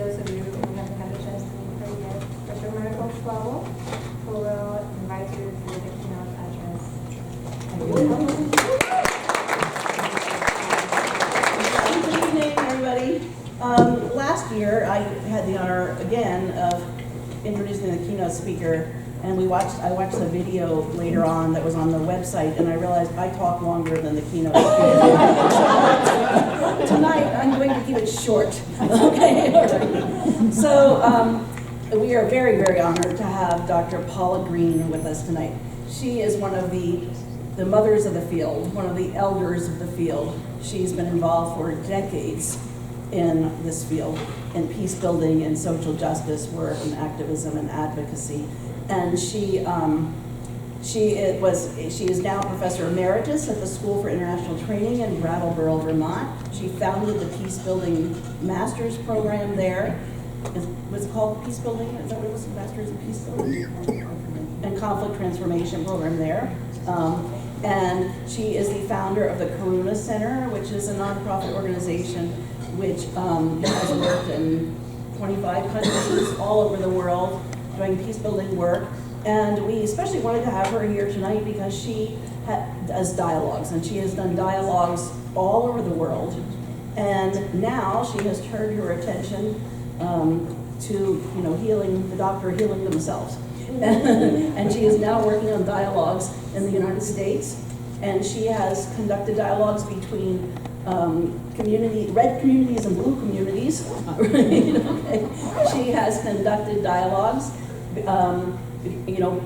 those of you who haven't had a chance to meet her yet, Dr. Mariko Schwabel, who will invite you to the keynote address. Good evening, everybody. Last year, I had the honor again of introducing the keynote speaker, and I watched the video later on that was on the website, and I realized I talk longer than the keynote speaker. Tonight, I'm going to keep it short. Okay. So we are very, very honored to have Dr. Paula Green with us tonight. She is one of the mothers of the field, one of the elders of the field. She's been involved for decades in this field, in peace building and social justice work and activism and advocacy. And she is now Professor Emeritus at the School for International Training in Brattleboro, Vermont. She founded the Peace Building Master's Program there. Was it called Peace Building? Is that what it was? Master's in Peace Building? And Conflict Transformation Program there. And she is the founder of the Karuna Center, which is a nonprofit organization which has worked in 25 countries all over the world doing peace building work. And we especially wanted to have her here tonight because she does dialogues, and she has done dialogues all over the world. And now she has turned her attention to healing, the doctor healing themselves. And she is now working on dialogues in the United States, and she has conducted dialogues between red communities and blue communities. Okay. She has conducted dialogues,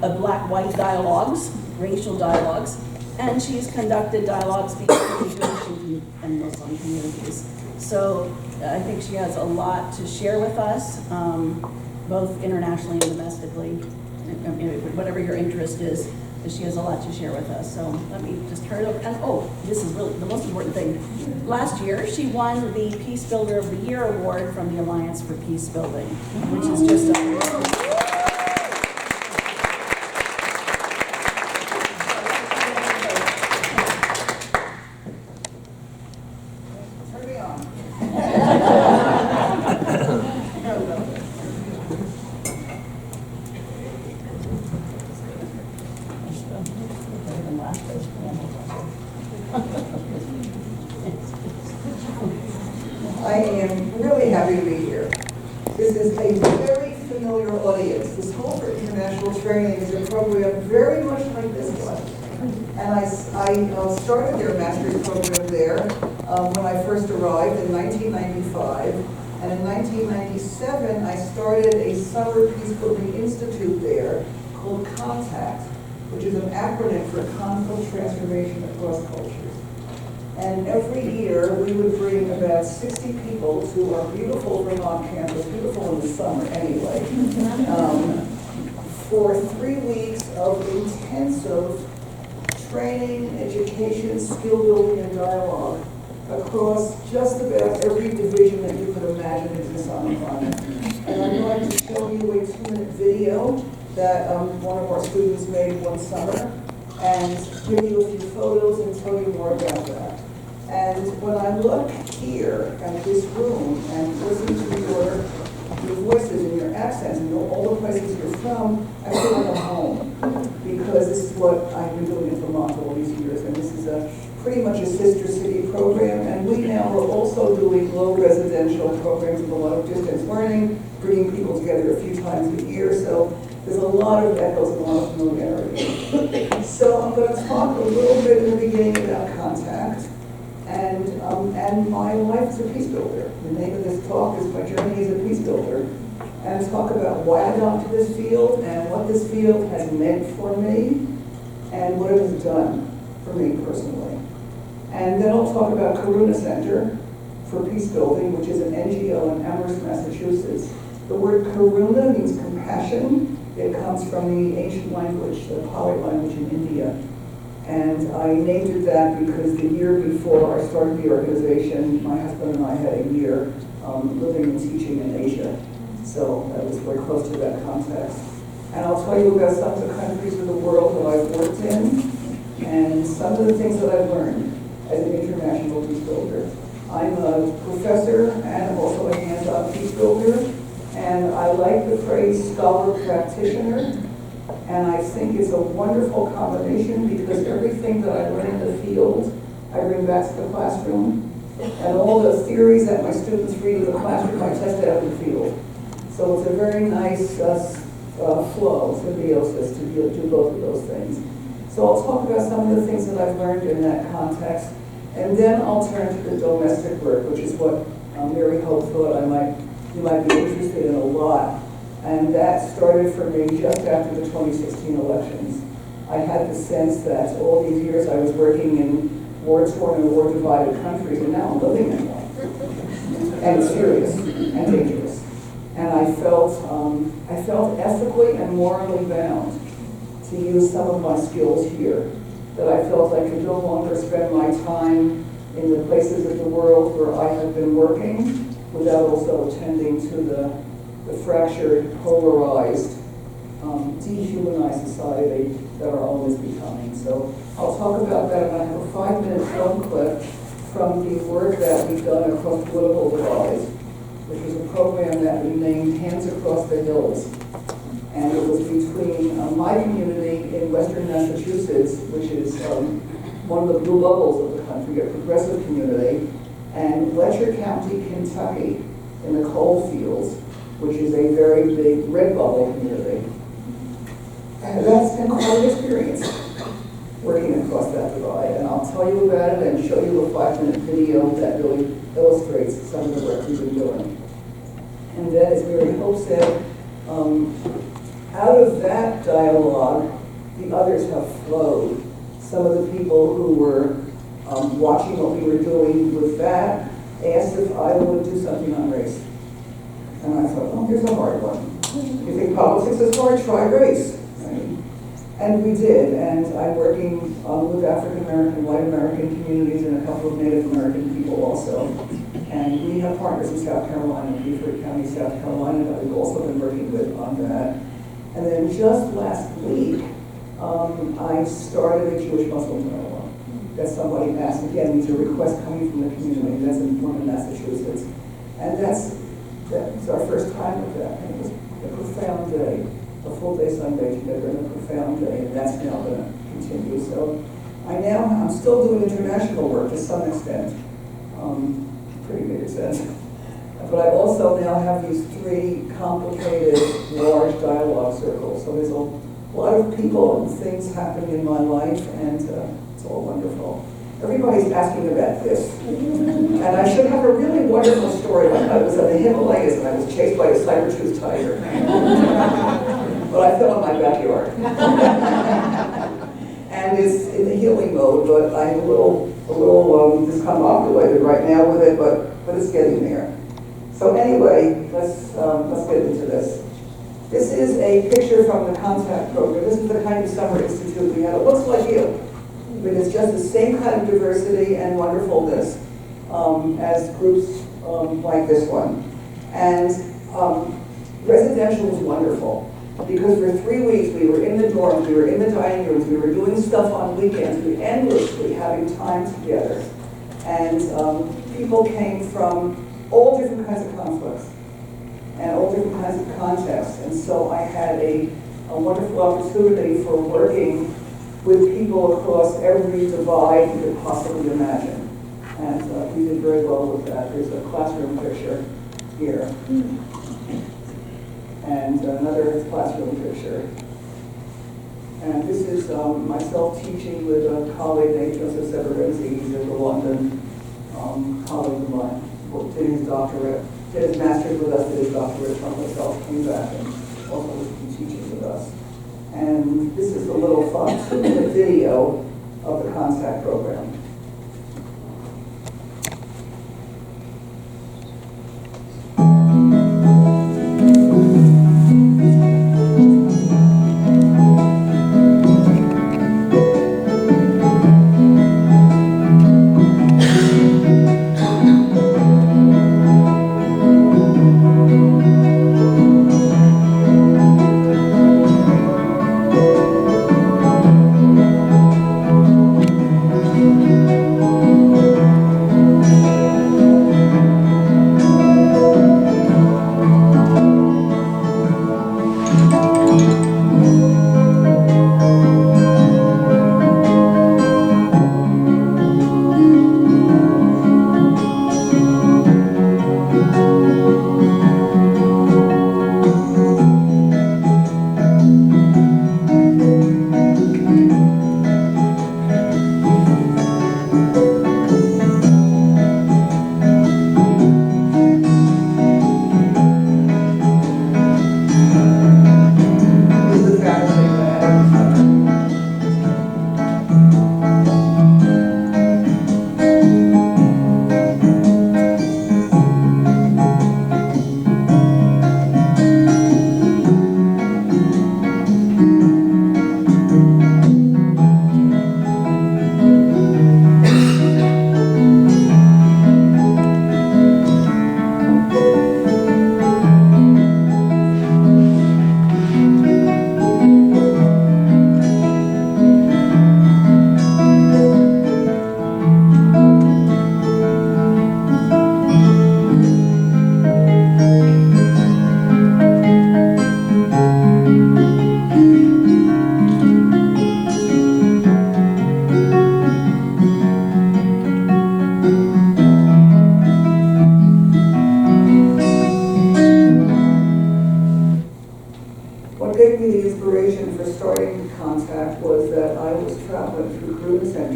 black-white dialogues, racial dialogues, and she's conducted dialogues between Jewish and Muslim communities. So I think she has a lot to share with us, both internationally and domestically. Whatever your interest is, she has a lot to share with us. So let me just turn it over. And this is really the most important thing. Last year, she won the Peacebuilder of the Year award from the Alliance for Peace Building, which is just a I am really happy to be here. This is a very familiar audience. The School for International Training is a program very much like this one. And I started their master's program there when I first arrived in 1995. And in 1997, I started a summer Peacebuilding Institute there called CONTACT, which is an acronym for Conflict Transformation Across Cultures. And every year, we would bring about 60 people to our beautiful Vermont campus, beautiful in the summer anyway, for 3 weeks of intensive training, education, skill building, and dialogue across just about every division that you could imagine in this environment. And I'm going to show you a 2-minute video that one of our students made one summer, and give you a few photos and tell you more about that. And when I look here at this room and listen to your voices and your accents and all the places you're from, I feel like I'm home, because this is what I've been doing in Vermont all these years, and this is pretty much a sister city program. And we now are also doing low residential programs with a lot of distance learning, bringing people together a few times a year. So there's a lot of echoes and a lot of familiarity. So I'm going to talk a little bit in the beginning about contact and my life as a peace builder. The name of this talk is My Journey as a Peace Builder, and talk about why I got to this field and what this field has meant for me and what it has done for me personally. And then I'll talk about Karuna Center for Peace Building, which is an NGO in Amherst, Massachusetts. The word Karuna means compassion. It comes from the ancient language, the Pali language in India. And I named it that because the year before I started the organization, my husband and I had a year living and teaching in Asia. So that was very close to that context. And I'll tell you about some of the countries of the world that I've worked in and some of the things that I've learned as an international peace builder. I'm a professor and also a hands-on Peacebuilder, and I like the phrase scholar practitioner, and I think it's a wonderful combination because everything that I learn in the field, I bring back to the classroom, and all the theories that my students read in the classroom, I test out in the field. So it's a very nice flow, symbiosis, to do both of those things. So I'll talk about some of the things that I've learned in that context, and then I'll turn to the domestic work, which is what Mary Hope thought you might be interested in a lot. And that started for me just after the 2016 elections. I had the sense that all these years I was working in war-torn and war-divided countries, and now I'm living in one. And it's serious and dangerous. And I felt ethically and morally bound to use some of my skills here, that I felt I could no longer spend my time in the places of the world where I have been working without also attending to the fractured, polarized, dehumanized society that our own is becoming. So I'll talk about that, and I have a 5-minute film clip from the work that we've done across political divides, which was a program that we named Hands Across the Hills. And it was between my community in western Massachusetts, which is one of the blue bubbles of the country, a progressive community, and Letcher County, Kentucky, in the coal fields, which is a very big red bubble community. And that's been quite an experience, working across that divide. And I'll tell you about it and show you a 5-minute video that really illustrates some of the work we've been doing. And then, as Mary Hope said, out of that dialogue, the others have flowed. Some of the people who were watching what we were doing with that asked if I would do something on race. And I thought, oh, here's a hard one. You think politics is hard? Try race. Right? And we did, and I'm working with African American, white American communities and a couple of Native American people also. And we have partners in South Carolina, Beaufort County, South Carolina, that we've also been working with on that. And then just last week, I started a Jewish Muslim dialogue that somebody asked. Again, these are requests coming from the community. That's in Northern Massachusetts. And that's our first time with that. And it was a profound day, a full day Sunday together, and a profound day, and that's now going to continue. So I'm still doing international work to some extent, pretty big extent. But I also now have these 3 complicated, large dialogue circles. So there's a lot of people and things happening in my life, and it's all wonderful. Everybody's asking about this. And I should have a really wonderful story. I was in the Himalayas and I was chased by a saber-toothed tiger. But I fell in my backyard. And it's in the healing mode, but I'm a little discombobulated right now with it, but it's getting there. So anyway, let's get into this. This is a picture from the contact program. This is the kind of summer institute we have. It looks like you, but it's just the same kind of diversity and wonderfulness as groups like this one. And residential was wonderful because for 3 weeks we were in the dorms, we were in the dining rooms, we were doing stuff on weekends, we were endlessly having time together. And people came from all different kinds of conflicts and all different kinds of contexts. And so I had a wonderful opportunity for working with people across every divide you could possibly imagine. And we did very well with that. There's a classroom picture here. And another classroom picture. And this is myself teaching with a colleague named Joseph Severenzi. He's a London colleague of mine. Did his doctorate, did his master's with us, did his doctorate from himself, came back and also was teaching with us. And this is a little fun 2-minute video of the contact program.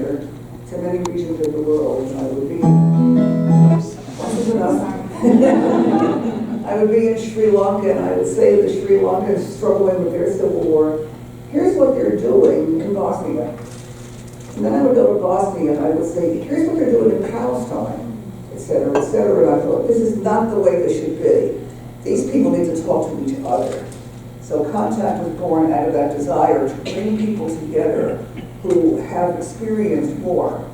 center to many regions of the world. And I would be, this is enough. I would be in Sri Lanka, and I would say that Sri Lanka is struggling with their civil war. Here's what they're doing in Bosnia. And then I would go to Bosnia, and I would say, here's what they're doing in Palestine, et cetera, et cetera. And I thought, this is not the way this should be. These people need to talk to each other. So Contact was born out of that desire to bring people together who have experienced war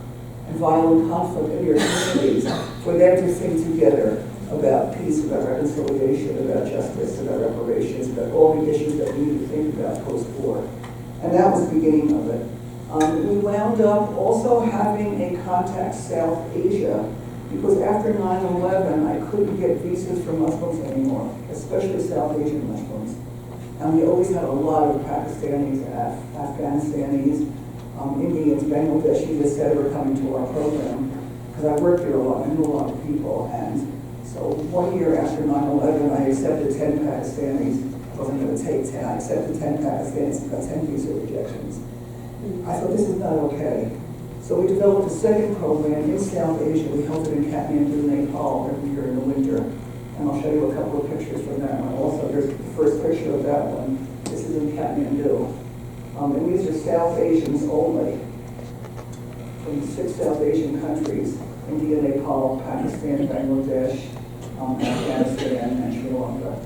and violent conflict in their communities, for them to think together about peace, about reconciliation, about justice, about reparations, about all the issues that we need to think about post-war. And that was the beginning of it. We wound up also having a Contact South Asia, because after 9/11, I couldn't get visas for Muslims anymore, especially South Asian Muslims. And we always had a lot of Pakistanis, Afghanistanis, Indians, Bangladeshis, et cetera, coming to our program, because I worked there a lot, I knew a lot of people. And so 1 year after 9/11, I accepted 10 Pakistanis. I wasn't going to take 10, I accepted 10 Pakistanis and got 10 visa rejections. I thought, this is not okay. So we developed a second program in South Asia. We held it in Kathmandu, Nepal, every year in the winter. And I'll show you a couple of pictures from that one. Also, there's the first picture of that one. This is in Kathmandu. And these are South Asians only, from 6 South Asian countries: India, Nepal, Pakistan, Bangladesh, Afghanistan, and Sri Lanka.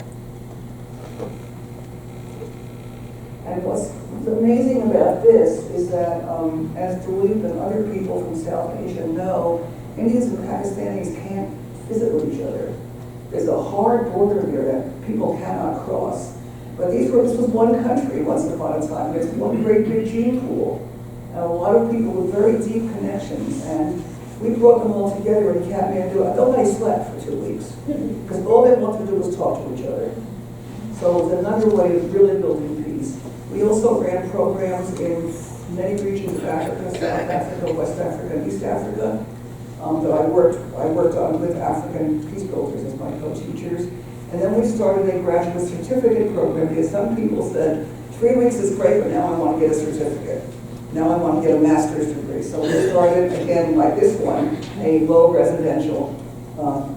And what's amazing about this is that, as Dilip and other people from South Asia know, Indians and Pakistanis can't visit with each other. There's a hard border there that people cannot cross. But this was one country once upon a time. There's one great big gene pool, and a lot of people with very deep connections. And we brought them all together in Kathmandu. Nobody slept for 2 weeks, because all they wanted to do was talk to each other. So it was another way of really building peace. We also ran programs in many regions of Africa: South Africa, West Africa, and East Africa, that I worked on with African Peacebuilders as my co-teachers. And then we started a graduate certificate program, because some people said, 3 weeks is great, but now I want to get a certificate. Now I want to get a master's degree. So we started, again, like this one, a low residential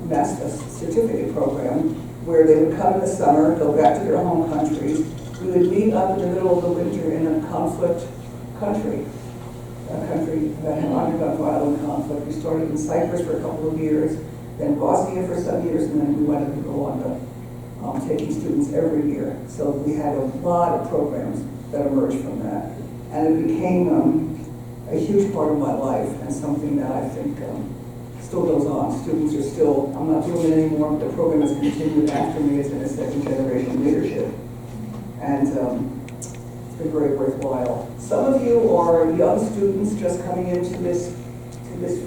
master's certificate program, where they would come in the summer, go back to their home countries. We would meet up in the middle of the winter in a conflict country, a country that had undergone violent conflict. We started in Cyprus for a couple of years, then Bosnia for some years, and then we went to Rwanda, taking students every year. So we had a lot of programs that emerged from that. And it became a huge part of my life, and something that I think still goes on. Students are still, I'm not doing it anymore, but the program has continued after me. It's in a second generation leadership. And it's been very worthwhile. Some of you are young students just coming into this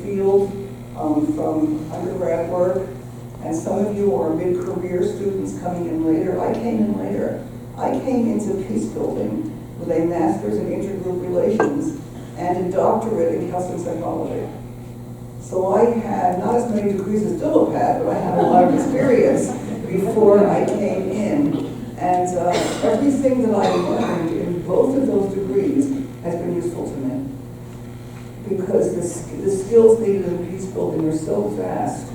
field from undergrad work, and some of you are mid-career students coming in later. I came in later. I came into peace building with a master's in intergroup relations and a doctorate in counseling psychology. So I had not as many degrees as Dilip had, but I had a lot of experience before I came in. And everything that I learned in both of those degrees has been useful to me, because the skills needed in peace building are so vast,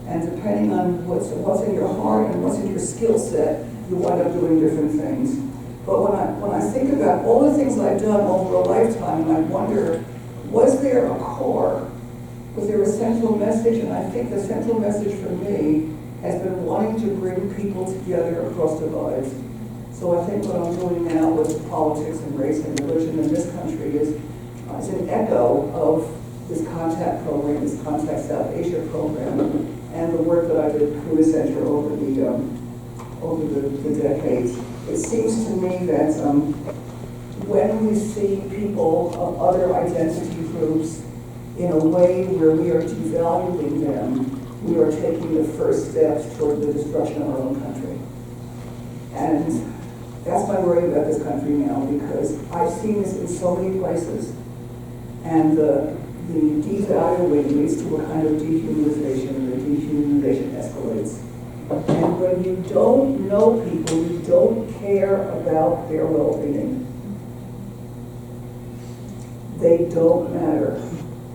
and depending on what's in your heart and what's in your skill set, you wind up doing different things. But when I think about all the things I've done over a lifetime, and I wonder, was there a core? Was there a central message? And I think the central message for me has been wanting to bring people together across divides. So I think what I'm doing now with politics and race and religion in this country is an echo of this Contact program, this Contact South Asia program, and the work that I did at Karuna Center over the decades. It seems to me that when we see people of other identity groups in a way where we are devaluing them, we are taking the first steps toward the destruction of our own country. And that's my worry about this country now, because I've seen this in so many places. And the devaluing leads to a kind of dehumanization, and the dehumanization escalates. And when you don't know people, you don't care about their well-being. They don't matter.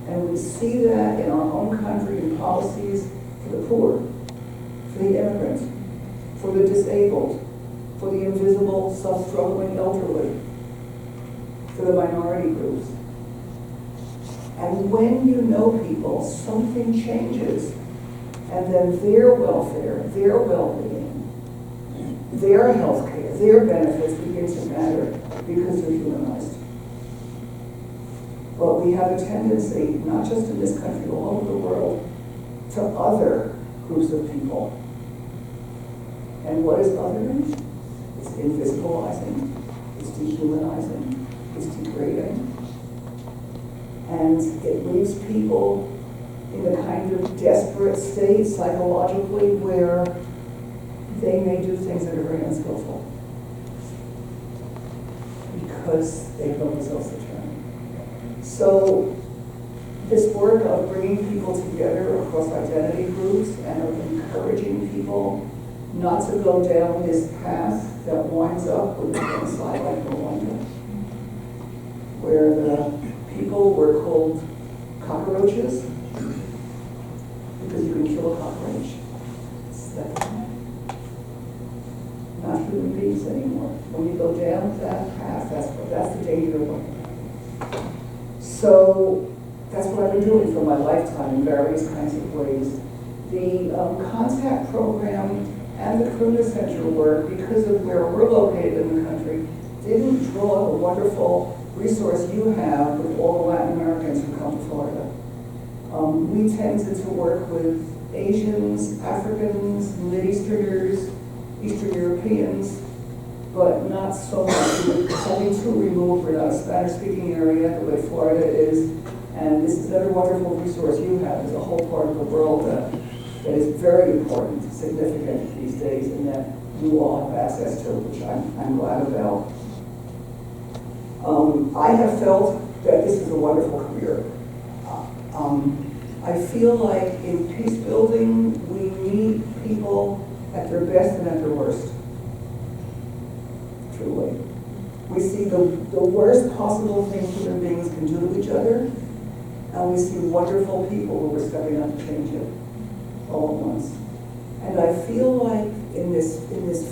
And we see that in our own country in policies for the poor, for the immigrants, for the disabled, for the invisible, self-struggling elderly, for the minority groups. And when you know people, something changes. And then their welfare, their well-being, their health care, their benefits begin to matter because they're humanized. But we have a tendency, not just in this country, all over the world, to other groups of people. And what is othering? It's invisibilizing, it's dehumanizing, it's degrading. And it leaves people in a kind of desperate state psychologically where they may do things that are very unskillful because they feel themselves a turn. So this work of bringing people together across identity groups and of encouraging people not to go down this path that winds up with a genocide like Rwanda, where the people were called cockroaches because you can kill a cockroach. It's not human beings anymore. When you go down that path, that's the danger of it. So that's what I've been doing for my lifetime in various kinds of ways. The contact program and the Karuna Center work, because of where we're located in the country, didn't draw the wonderful resource you have with all the Latin Americans who come to Florida. We tended to work with Asians, Africans, Mid-Easterners, Eastern Europeans, but not so much. It's only too removed. We're not a Spanish-speaking area the way Florida is. And this is another wonderful resource you have. There's a whole part of the world that is very important, significant these days, and that you all have access to, which I'm glad about. I have felt that this is a wonderful career. I feel like in peace building, we meet people at their best and at their worst. Truly. We see the worst possible things human beings can do to each other, and we see wonderful people who are stepping up to change it all at once. And I feel like in this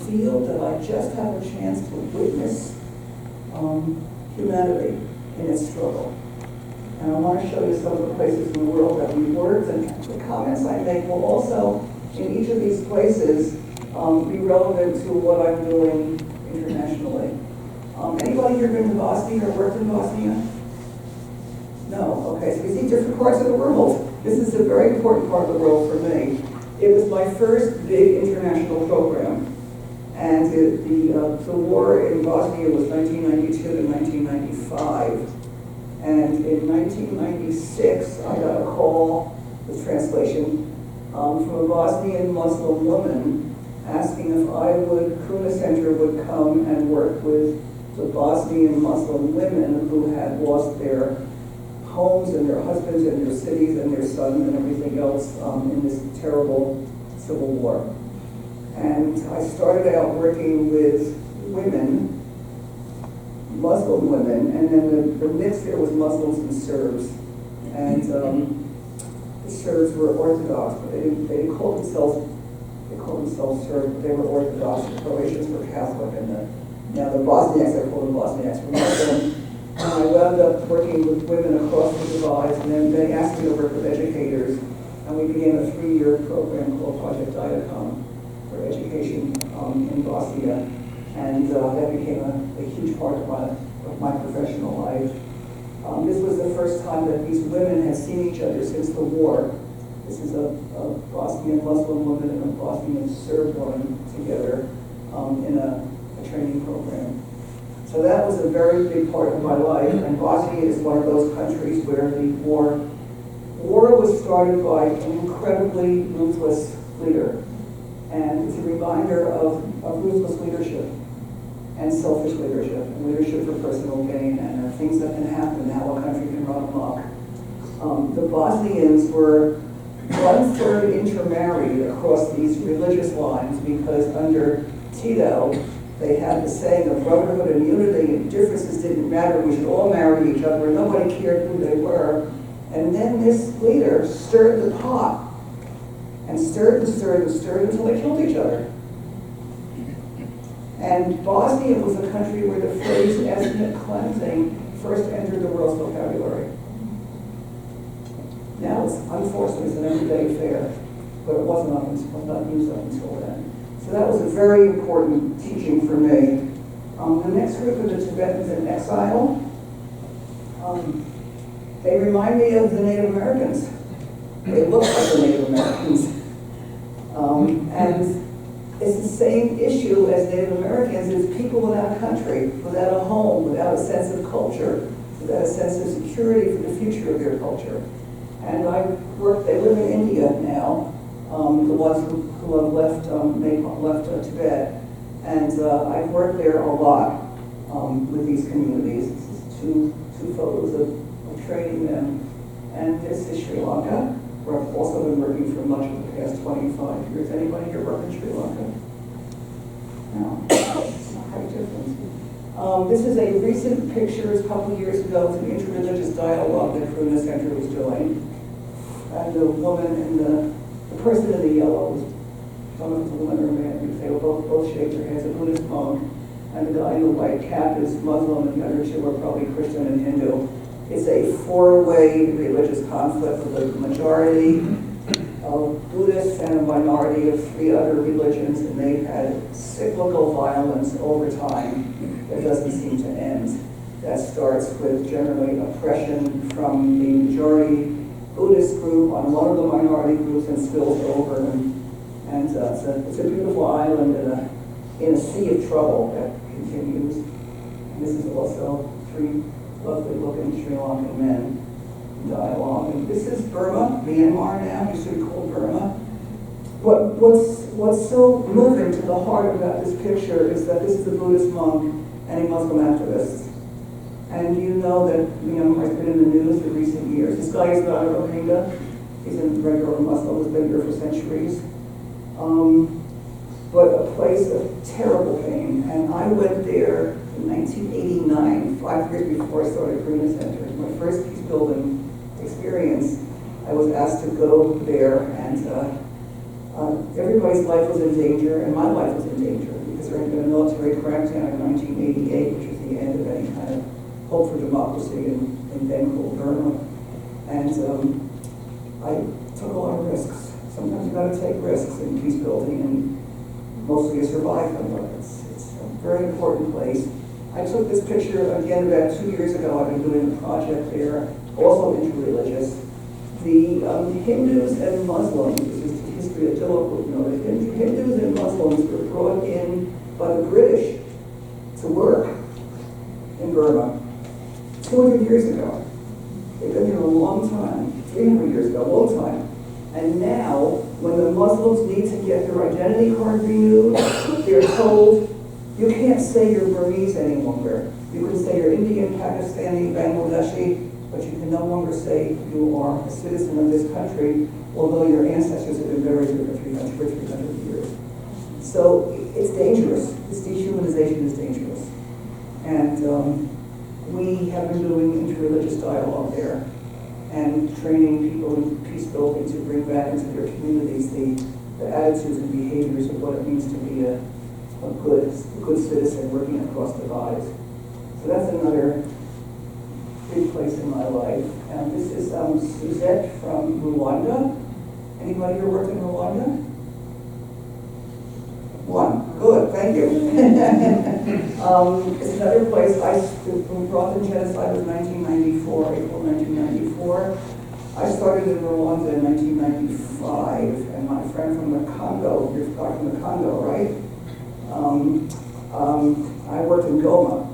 field that I just have a chance to witness humanity in its struggle. And I want to show you some of the places in the world that we've worked, and the comments I make will also, in each of these places, be relevant to what I'm doing internationally. Anybody here been to Bosnia or worked in Bosnia? No, okay, so we see different parts of the world. This is a very important part of the world for me. It was my first big international program. And the war in Bosnia was 1992 to 1995. And in 1996, I got a call, with translation, from a Bosnian Muslim woman asking if Karuna Center would come and work with the Bosnian Muslim women who had lost their homes and their husbands and their cities and their sons and everything else in this terrible civil war. And I started out working with women, Muslim women, and then the mix there was Muslims and Serbs. And the Serbs were Orthodox, but they didn't call themselves Serbs, but they were Orthodox. The Croatians were Catholic, and the Bosniaks, I call them Bosniaks, were Muslim. And I wound up working with women across the divides, and then they asked me to work with educators, and we began a 3-year program called Project Diacom for education in Bosnia, and that became a huge part of my professional life. This was the first time that these women had seen each other since the war. This is a Bosnian Muslim woman and a Bosnian Serb woman together in a training program. So that was a very big part of my life, and Bosnia is one of those countries where the war was started by an incredibly ruthless leader. And it's a reminder of ruthless leadership and selfish leadership, and leadership for personal gain, and things that can happen, how a country can run amok. The Bosnians were 1/3 intermarried across these religious lines because under Tito, They had the saying of brotherhood and unity, and differences didn't matter, we should all marry each other, and nobody cared who they were. And then this leader stirred the pot, and stirred and stirred and stirred until they killed each other. And Bosnia was a country where the phrase ethnic cleansing first entered the world's vocabulary. Now it's, unfortunately, it's an everyday affair, but it wasn't not used up until then. So that was a very important teaching for me. The next group are the Tibetans in exile. They remind me of the Native Americans. They look like the Native Americans. And it's the same issue as Native Americans, is people without a country, without a home, without a sense of culture, without a sense of security for the future of their culture. And they live in India now, the ones who have left Tibet. And I've worked there a lot with these communities. This is two photos of training them. And this is Sri Lanka, where I've also been working for much of the past 25 years. Anybody here work in Sri Lanka? No, it's not very different. This is a recent picture, a couple of years ago, of an interreligious dialogue that Karuna Center was doing. And the woman and the person in the yellow was, I don't know if it's a woman or a man, because they were both shaved their heads, a Buddhist monk, and the guy in the white cap is Muslim, and the other two are probably Christian and Hindu. It's a four-way religious conflict with a majority of Buddhists and a minority of three other religions, and they've had cyclical violence over time that doesn't seem to end. That starts with generally oppression from the majority Buddhist group on one of the minority groups and spills over. And it's a beautiful island in a sea of trouble that continues. And this is also three lovely looking Sri Lankan men in dialogue. And this is Burma, Myanmar now, used to be called Burma. What's so moving to the heart about this picture is that this is a Buddhist monk and a Muslim activist. And you know that Myanmar has been in the news in recent years. This guy is not a Rohingya. He's a regular Muslim, has been here for centuries. But a place of terrible pain. And I went there in 1989, 5 years before I started Karuna Center. My first peace building experience, I was asked to go there, and everybody's life was in danger, and my life was in danger, because there had been a military crackdown in 1988, which was the end of any kind of hope for democracy in then called Burma. And I took a lot of risks. Sometimes you gotta take risks in peace building, and mostly you survive them, but it's a very important place. I took this picture again about 2 years ago. I've been doing a project there, also interreligious. The Hindus and Muslims, this is the history of Dilip would know, the Hindus and Muslims were brought in by the British to work in Burma 200 years ago. They've been here a long time, 300 years ago, a long time. And now, when the Muslims need to get their identity card renewed, they're told, you can't say you're Burmese any longer. You can say you're Indian, Pakistani, Bangladeshi, but you can no longer say you are a citizen of this country, although your ancestors have been buried here for 300 years. So it's dangerous. This dehumanization is dangerous. And we have been doing interreligious dialogue there and training people in peace building to bring back into their communities the attitudes and behaviors of what it means to be a good citizen working across divides. So that's another big place in my life. And this is Suzette from Rwanda. Anybody here worked in Rwanda? One. Good, thank you. It's another place. The Rwandan genocide was 1994, April 1994. I started in Rwanda in 1995, and my friend from the Congo, you're from the Congo, right? I worked in Goma,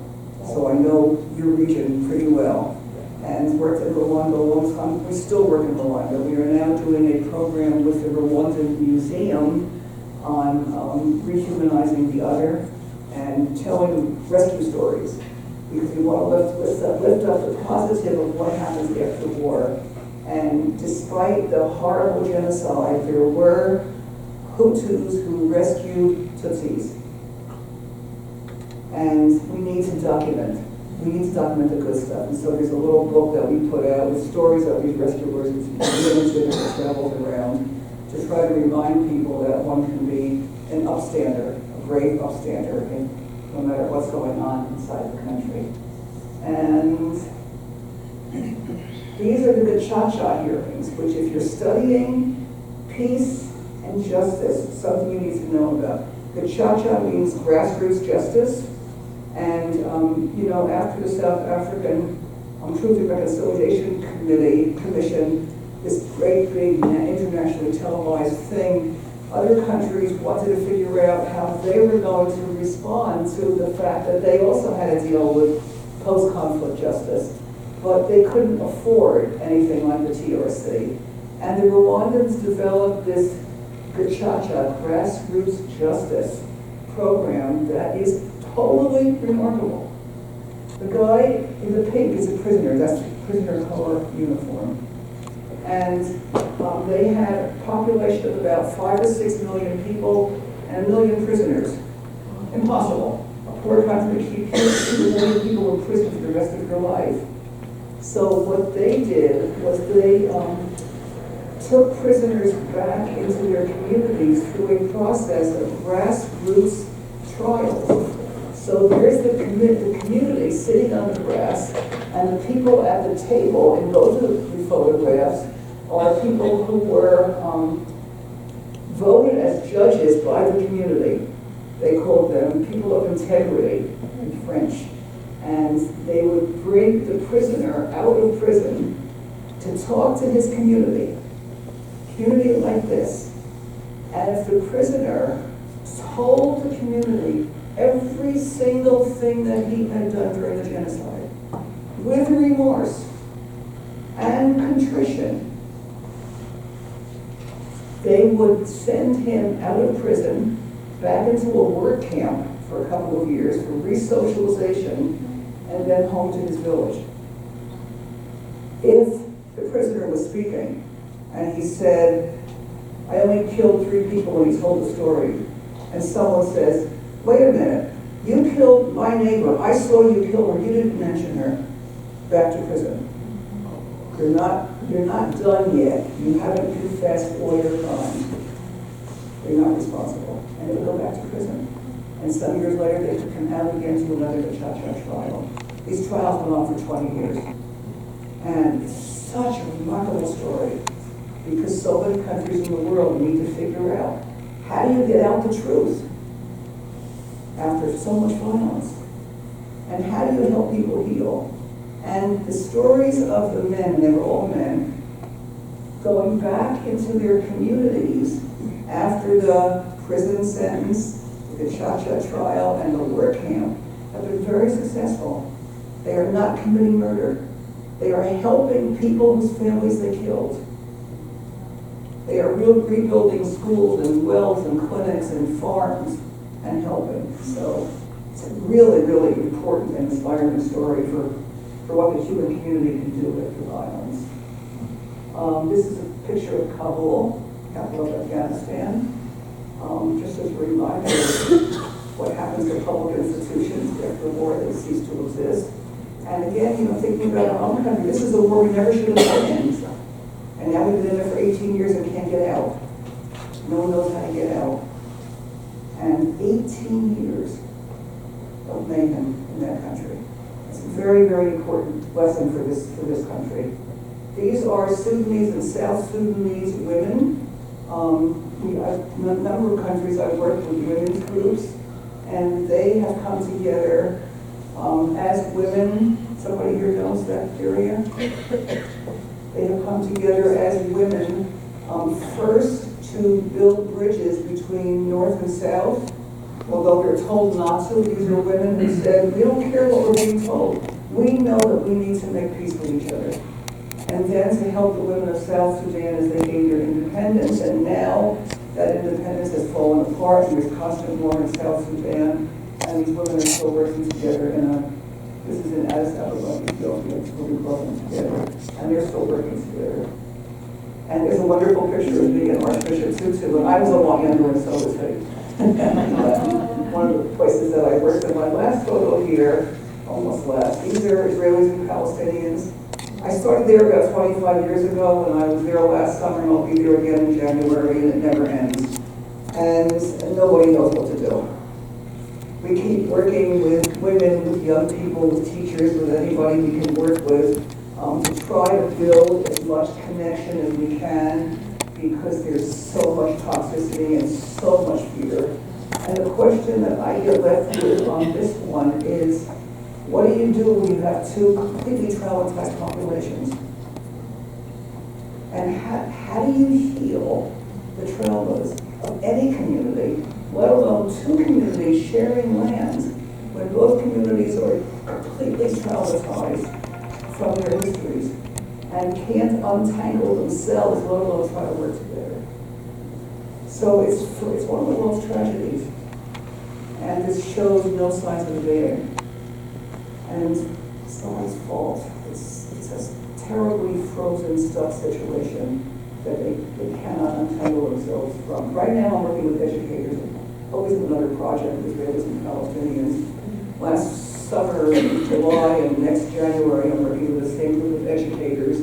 so I know your region pretty well, and worked in Rwanda a long time. We still work in Rwanda. We are now doing a program with the Rwandan Museum on rehumanizing the other and telling rescue stories, because we want to lift up the positive of what happens after war. And despite the horrible genocide, there were Hutus who rescued Tutsis. And we need to document. We need to document the good stuff. And so there's a little book that we put out with stories of these rescuers and that travels around to try to remind people that one can be an upstander, a brave upstander, no matter what's going on inside the country. And these are the CAHSS hearings, which if you're studying peace and justice, something you need to know about. The CAHSS means grassroots justice. And, you know, after the South African Truth and Reconciliation Commission, this great big internationally televised thing, other countries wanted to figure out how they were going to respond to the fact that they also had to deal with post-conflict justice, but they couldn't afford anything like the TRC. And the Rwandans developed this CAHSS, grassroots justice program that is totally remarkable. The guy in the pink is a prisoner. That's the prisoner color uniform. And they had a population of about 5 or 6 million people and 1 million prisoners. Impossible. A poor country to keep 2 million people in prison for the rest of their life. So what they did was they took prisoners back into their communities through a process of grassroots trials. So there's the community sitting on the grass, and the people at the table in both of the photographs are people who were voted as judges by the community. They called them people of integrity in French. And they would bring the prisoner out of prison to talk to his community like this. And if the prisoner told the community every single thing that he had done during the genocide, with remorse and contrition, they would send him out of prison back into a work camp for a couple of years for re-socialization, and then home to his village. If the prisoner was speaking and he said, I only killed 3 people when he told the story, and someone says, wait a minute, you killed my neighbor, I saw you kill her, you didn't mention her, back to prison. You're not done yet. You haven't confessed all your crimes. You're not responsible. And they go back to prison. And some years later, they took him out again to another CAHSS trial. These trials went on for 20 years. And it's such a remarkable story because so many countries in the world need to figure out how do you get out the truth after so much violence? And how do you help people heal? And the stories of the men, they were all men, going back into their communities after the prison sentence, the CAHSS trial, and the work camp have been very successful. They are not committing murder. They are helping people whose families they killed. They are rebuilding schools and wells and clinics and farms and helping. So it's a really, really important and inspiring story for what the human community can do after violence. This is a picture of Kabul, capital of Afghanistan. Just as a reminder of what happens to public institutions after the war, they cease to exist. And again, you know, thinking about our own country, this is a war we never should have been in. And now we've been in there for 18 years and can't get out. No one knows how to get out. And 18 years of mayhem in that country. It's a very, very important lesson for this country. These are Sudanese and South Sudanese women. In a number of countries I've worked with women's groups, and they have come together as women. Somebody here knows that area? They have come together as women, first to build bridges between North and South, although they're told not to. These are women who said, we don't care what we're being told. We know that we need to make peace with each other. And then to help the women of South Sudan as they gain their independence, and now that independence has fallen apart, and there's constant war in South Sudan, and these women are still working together this is in Addis Ababa, Ethiopia, it's where we brought them together, and they're still working together. And there's a wonderful picture of me and Archbishop Tutu, and I was a lot younger and so was he. One of the places that I worked in. My last photo here, almost last, these are Israelis and Palestinians. I started there about 25 years ago, and I was there last summer, and I'll be there again in January, and it never ends. And nobody knows what to do. We keep working with women, with young people, with teachers, with anybody we can work with, to try to build as much connection as we can, because there's so much toxicity and so much fear. And the question that I get left with on this one is, what do you do when you have two completely traumatized populations? And how do you heal the traumas of any community, let alone two communities sharing land, when both communities are completely traumatized from their histories and can't untangle themselves, let alone try to work together? So it's one of the world's tragedies. And this shows no signs of abating. And it's someone's fault. It's a terribly frozen, stuck situation that they cannot untangle themselves from. Right now I'm working with educators, always in another project with Israelis and Palestinians. Last summer, in July, and next January, I'm working with the same group of educators,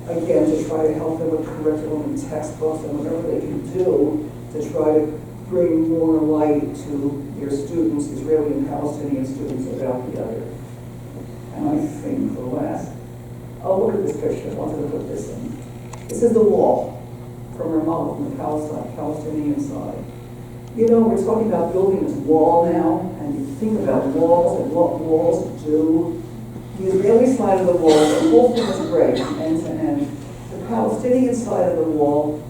again, to try to help them with curriculum and textbooks and whatever they can do to try to bring more light to their students, Israeli and Palestinian students, about the other. And I think the last, oh, look at this picture, I wanted to put this in. This is the wall from Ramallah, from the Palestinian side. You know, we're talking about building this wall now, and you think about walls and what walls do. The Israeli side of the wall, the whole thing is great, end to end. The Palestinian side of the wall,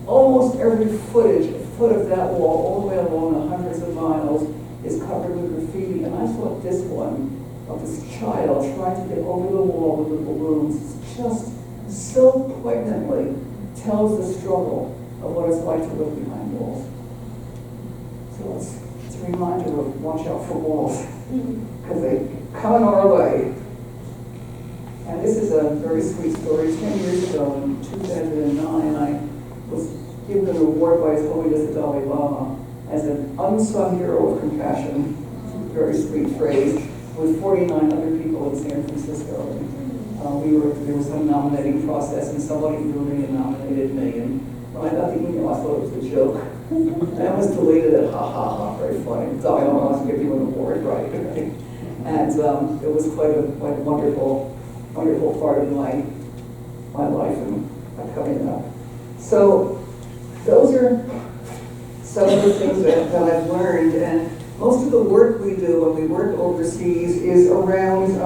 almost every foot of that wall, all the way along the hundreds of miles, is covered with graffiti. And I thought this one, of this child trying to get over the wall with the balloons, just so poignantly tells the struggle of what it's like to live behind walls. So it's a reminder of watch out for walls, because they come our way. And this is a very sweet story. 10 years ago, in 2009, I was given an award by His Holiness the Dalai Lama as an unsung hero of compassion, very sweet phrase, with 49 other people in San Francisco. There was some nominating process, and somebody really nominated me. And when I got the email, I thought it was a joke. And I was deleted at ha ha ha, very funny. Dalai Lama wants to give you an award, right? And it was quite a wonderful part of my life and my coming up. So those are some of the things that I've learned, and most of the work we do when we work overseas is around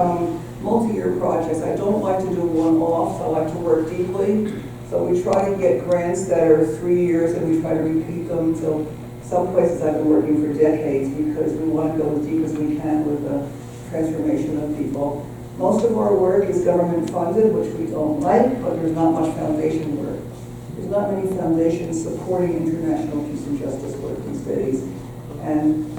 multi-year projects. I don't like to do one-offs. I like to work deeply. So we try to get grants that are 3 years, and we try to repeat them until some places I've been working for decades, because we want to go as deep as we can with the transformation of people. Most of our work is government funded, which we don't like, but there's not much foundation work. There's not many foundations supporting international peace and justice work these days. And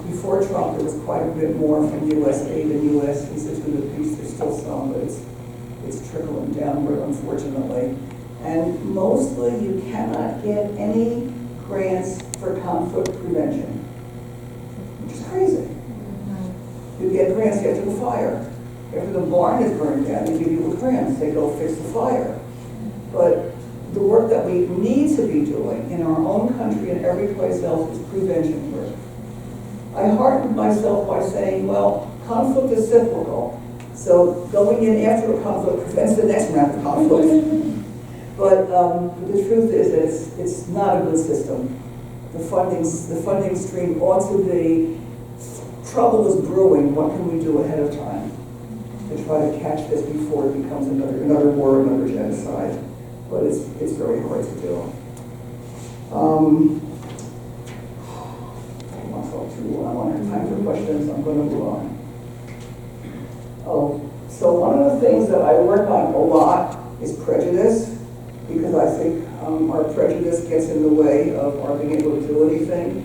before Trump, there was quite a bit more from U.S. aid and U.S. Insititute of Peace. There's still some, but it's trickling downward, unfortunately. And mostly you cannot get any grants for conflict prevention, which is crazy. You get grants after the fire. After the barn is burned down, they give you a grant. They go fix the fire. But the work that we need to be doing in our own country and every place else is prevention work. I heartened myself by saying, well, conflict is cyclical. So going in after a conflict prevents the next round of conflict. But the truth is that it's not a good system. The funding stream ought to be, trouble is brewing, what can we do ahead of time to try to catch this before it becomes another war, another genocide. But it's very hard to do. I want to talk too long. I want to have time for questions. I'm going to move on. So one of the things that I work on a lot is prejudice, because I think our prejudice gets in the way of our being able to do anything.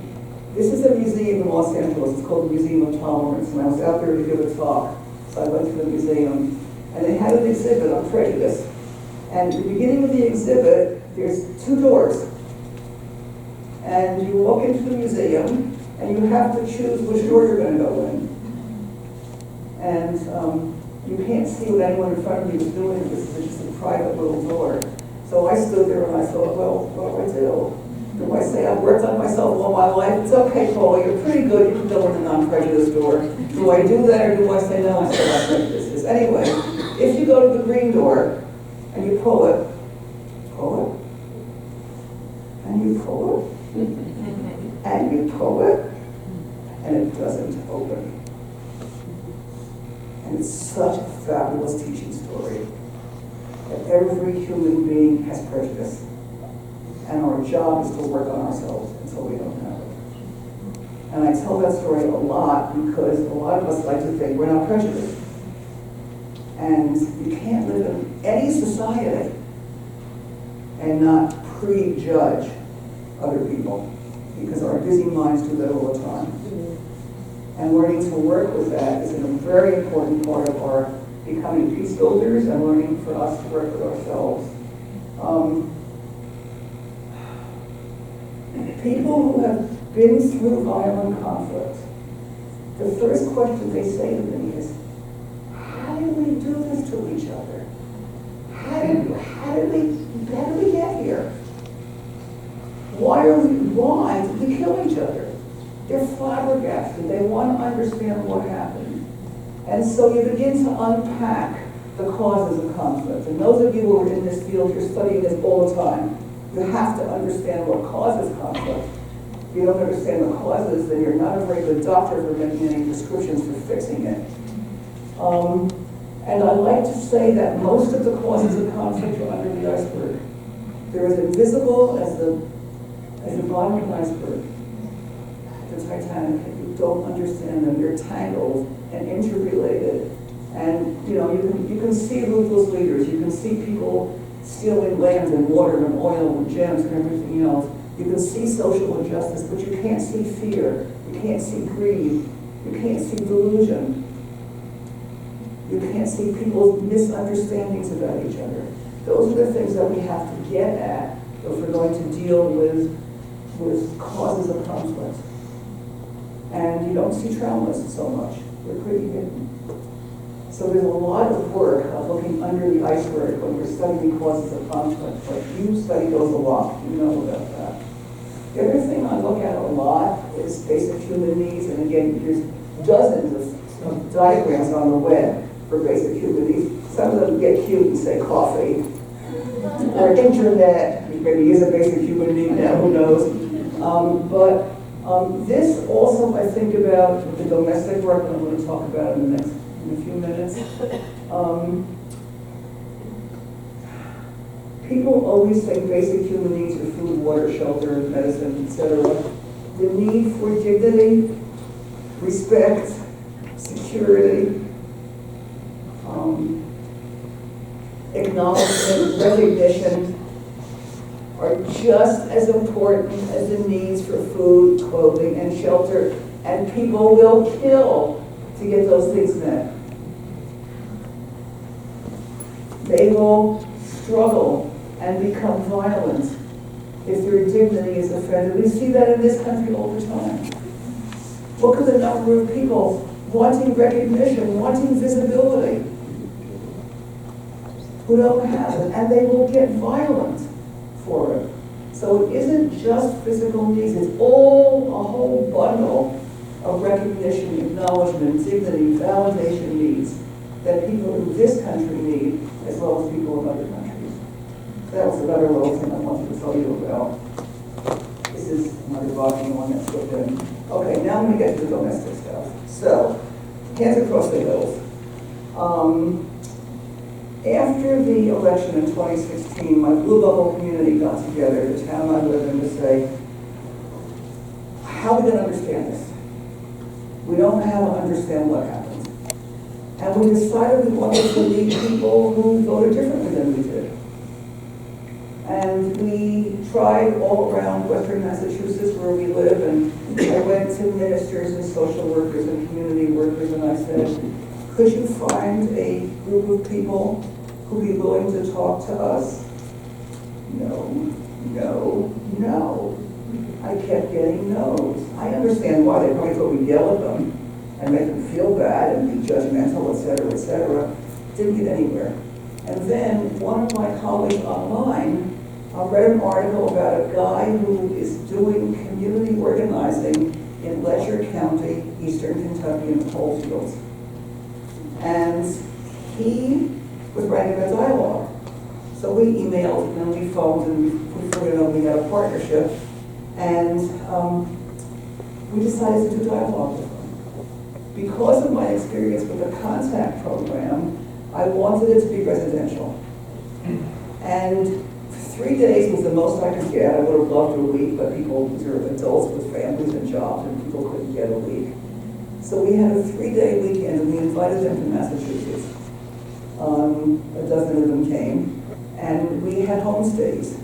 This is a museum in Los Angeles. It's called the Museum of Tolerance, and I was out there to give a talk. So I went to the museum, and they had an exhibit on prejudice. And at the beginning of the exhibit, there's 2 doors. And you walk into the museum, and you have to choose which door you're going to go in. And you can't see what anyone in front of you is doing. This is just a private little door. So I stood there and I thought, well, what do I do? Do I say I've worked on myself all my life? It's okay, Paula, you're pretty good. You can go in the non-prejudice door. Do I do that, or do I say, no, I still have prejudices? Anyway, if you go to the green door and you pull it, and you pull it, and you pull it, and it doesn't open. And it's such a fabulous teaching story that every human being has prejudice. And our job is to work on ourselves until we don't have it. And I tell that story a lot because a lot of us like to think we're not prejudiced. And you can't live in any society and not prejudge other people, because our busy minds do that all the time. And learning to work with that is a very important part of our becoming peace builders and learning for us to work with ourselves. People who have been through violent conflict, the first question they say to me is, how did we do this to each other? How did we get here? Why did we kill each other? They're flabbergasted. They want to understand what happened. And so you begin to unpack the causes of conflict. And those of you who are in this field, you're studying this all the time. You have to understand what causes conflict. If you don't understand the causes, then you're not a very good doctor for making any prescriptions for fixing it. And I like to say that most of the causes of conflict are under the iceberg. They're as invisible as the bottom of an iceberg. The Titanic, if you don't understand them, they're tangled and interrelated. And you can see ruthless leaders. You can see people stealing land and water and oil and gems and everything else. You can see social injustice, but you can't see fear. You can't see greed. You can't see delusion. You can't see people's misunderstandings about each other. Those are the things that we have to get at if we're going to deal with causes of conflict. And you don't see traumas so much. They're pretty hidden. So there's a lot of work of looking under the iceberg when we're studying causes of conflict. Like you study those a lot, you know about that. The other thing I look at a lot is basic human needs, and again, there's dozens of diagrams on the web for basic human needs. Some of them get cute and say coffee, or internet, which maybe is a basic human need now, who knows. This also I think about the domestic work, and I'm going to talk about in a few minutes. People always think basic human needs are food, water, shelter, medicine, etc. The need for dignity, respect, security, acknowledgement, recognition are just as important as the needs for food, clothing, and shelter. And people will kill to get those things met. They will struggle and become violent if their dignity is offended. We see that in this country all the time. Look at the number of people wanting recognition, wanting visibility, who don't have it, and they will get violent for it. So it isn't just physical needs, it's all a whole bundle of recognition, acknowledgement, dignity, validation needs that people in this country need, as well as people in other countries. That was another little thing I wanted to tell you about. This is another volume one that's put in. Okay, now I'm going to get to the domestic stuff. So, hands across the hills. After the election in 2016, my Blue Bubble community got together, the town I live in, to say, how are we going to understand this? We don't know how to understand what happened. And we decided we wanted to lead people who voted differently than we did. And we tried all around Western Massachusetts where we live, and I went to ministers and social workers and community workers, and I said, could you find a group of people who'd be willing to talk to us? No, no, no. I kept getting no's. I understand why. They probably thought we'd yell at them and make them feel bad and be judgmental, et cetera, et cetera. Didn't get anywhere. And then one of my colleagues online read an article about a guy who is doing community organizing in Letcher County, Eastern Kentucky, in the coal fields. And he was writing a dialogue. So we emailed and then we phoned and we figured out we had a partnership. And we decided to do dialogue with them. Because of my experience with the contact program, I wanted it to be residential. And 3 days was the most I could get. I would have loved a week, but people, these are adults with families and jobs, and people couldn't get a week. So we had a 3-day weekend, and we invited them to Massachusetts. A dozen of them came, and we had homestays.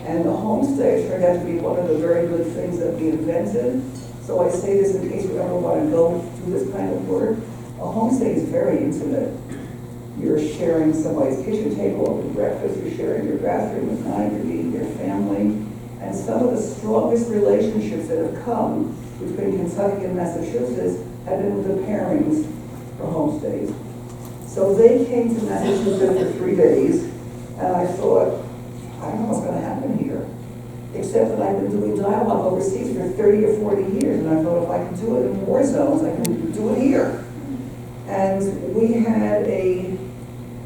And the homestay turned out to be one of the very good things that we invented. So I say this in case you ever want to go do this kind of work. A homestay is very intimate. You're sharing somebody's kitchen table over breakfast, you're sharing your bathroom at night, you're meeting your family. And some of the strongest relationships that have come between Kentucky and Massachusetts have been with the pairings for homestays. So they came to Massachusetts for 3 days, and I thought, I don't know what's going to happen here. Except that I've been doing dialogue overseas for 30 or 40 years, and I thought if I can do it in war zones, I can do it here. And we had a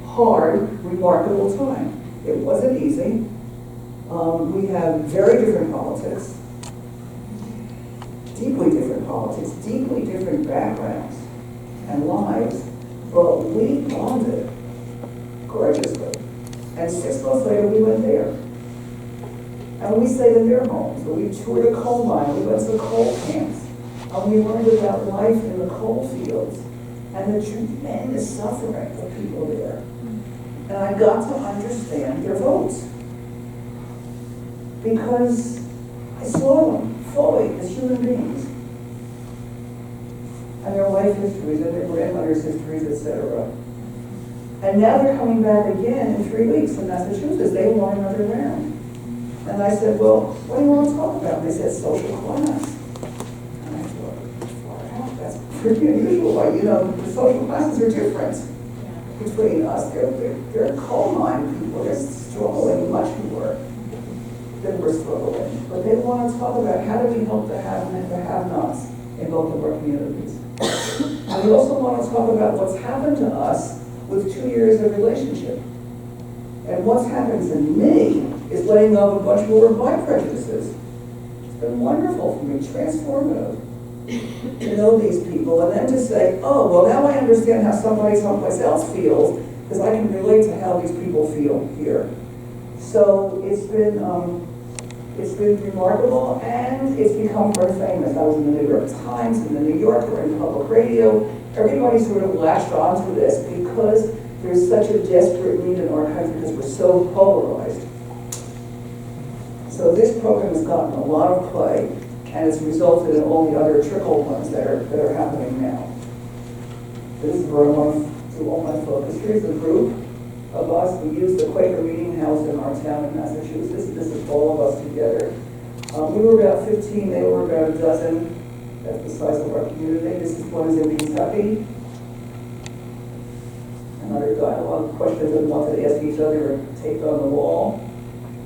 hard, remarkable time. It wasn't easy. We have very different politics, deeply different backgrounds and lives, but we bonded gorgeously. And 6 months later, we went there. And we stayed in their homes. We toured a coal mine. We went to coal camps. And we learned about life in the coal fields and the tremendous suffering of people there. And I got to understand their votes. Because I saw them fully as human beings. And their life histories and their grandmother's histories, etc. And now they're coming back again in 3 weeks in Massachusetts. They want another round. And I said, well, what do you want to talk about? And they said, social class. And I thought, wow, that's pretty unusual. You know, the social classes are different between us. They're coal mine people. They're struggling much more than we're struggling. But they want to talk about how do we help the have-nots in both of our communities. And we also want to talk about what's happened to us with 2 years of relationship. And what's happened to me is letting go of a bunch more of my prejudices. It's been wonderful for me, transformative, to know these people and then to say, oh, well, now I understand how somebody someplace else feels because I can relate to how these people feel here. So it's been remarkable, and it's become very famous. I was in the New York Times, in the New Yorker, in public radio. Everybody sort of latched onto this because there's such a desperate need in our country because we're so polarized. So this program has gotten a lot of play, and it's resulted in all the other trickle ones that are happening now. This is where I want to do all my focus. Here's a group of us. We use the Quaker Meeting House in our town in Massachusetts. This is all of us together. We were about 15, they were about a dozen. That's the size of our community. This is one is in Kentucky. Another dialogue, questions that we wanted to ask each other are taped on the wall.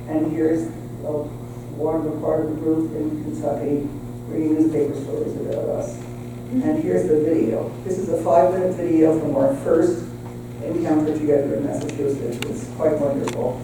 And here's one part of the group in Kentucky reading newspaper stories about us. And here's the video. This is a 5-minute video from our first encounter together in Massachusetts. It's quite wonderful.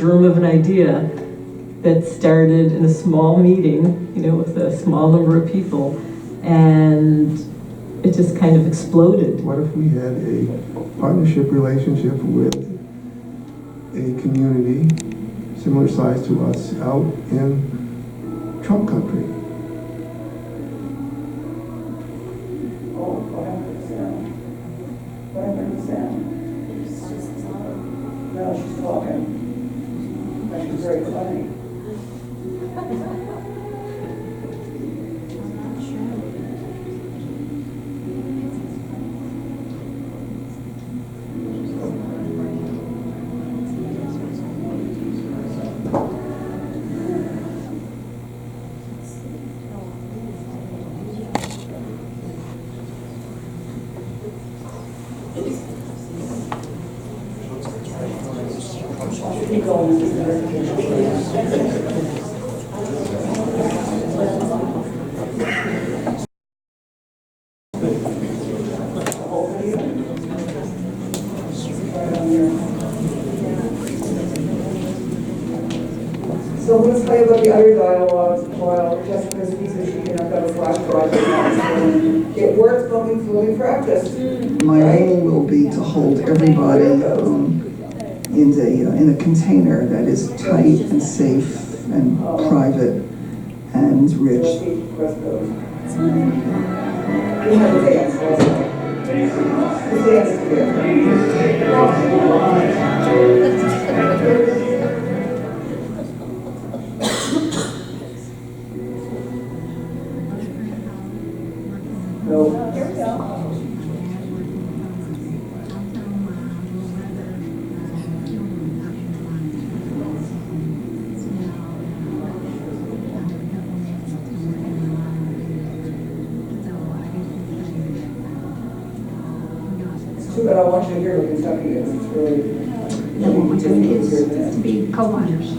germ of an idea that started in a small meeting, you know, with a small number of people, and it just kind of exploded. What if we had a partnership relationship with a community similar size to us out in Trump country? Oh, what happened to Sam? What happened to Sam? No, she's talking. And she's very funny. Keep going. So let's tell you about the other dialogues while Jessica's speaking. She can have a flash drive and get words going fluently practice. My aim will be to hold everybody in a container that is tight and safe and private and rich. We have a dance also. The dance is here. No. Here we go. Too bad I want you to hear what Kentucky is. It's really. They want my kids to be coal miners.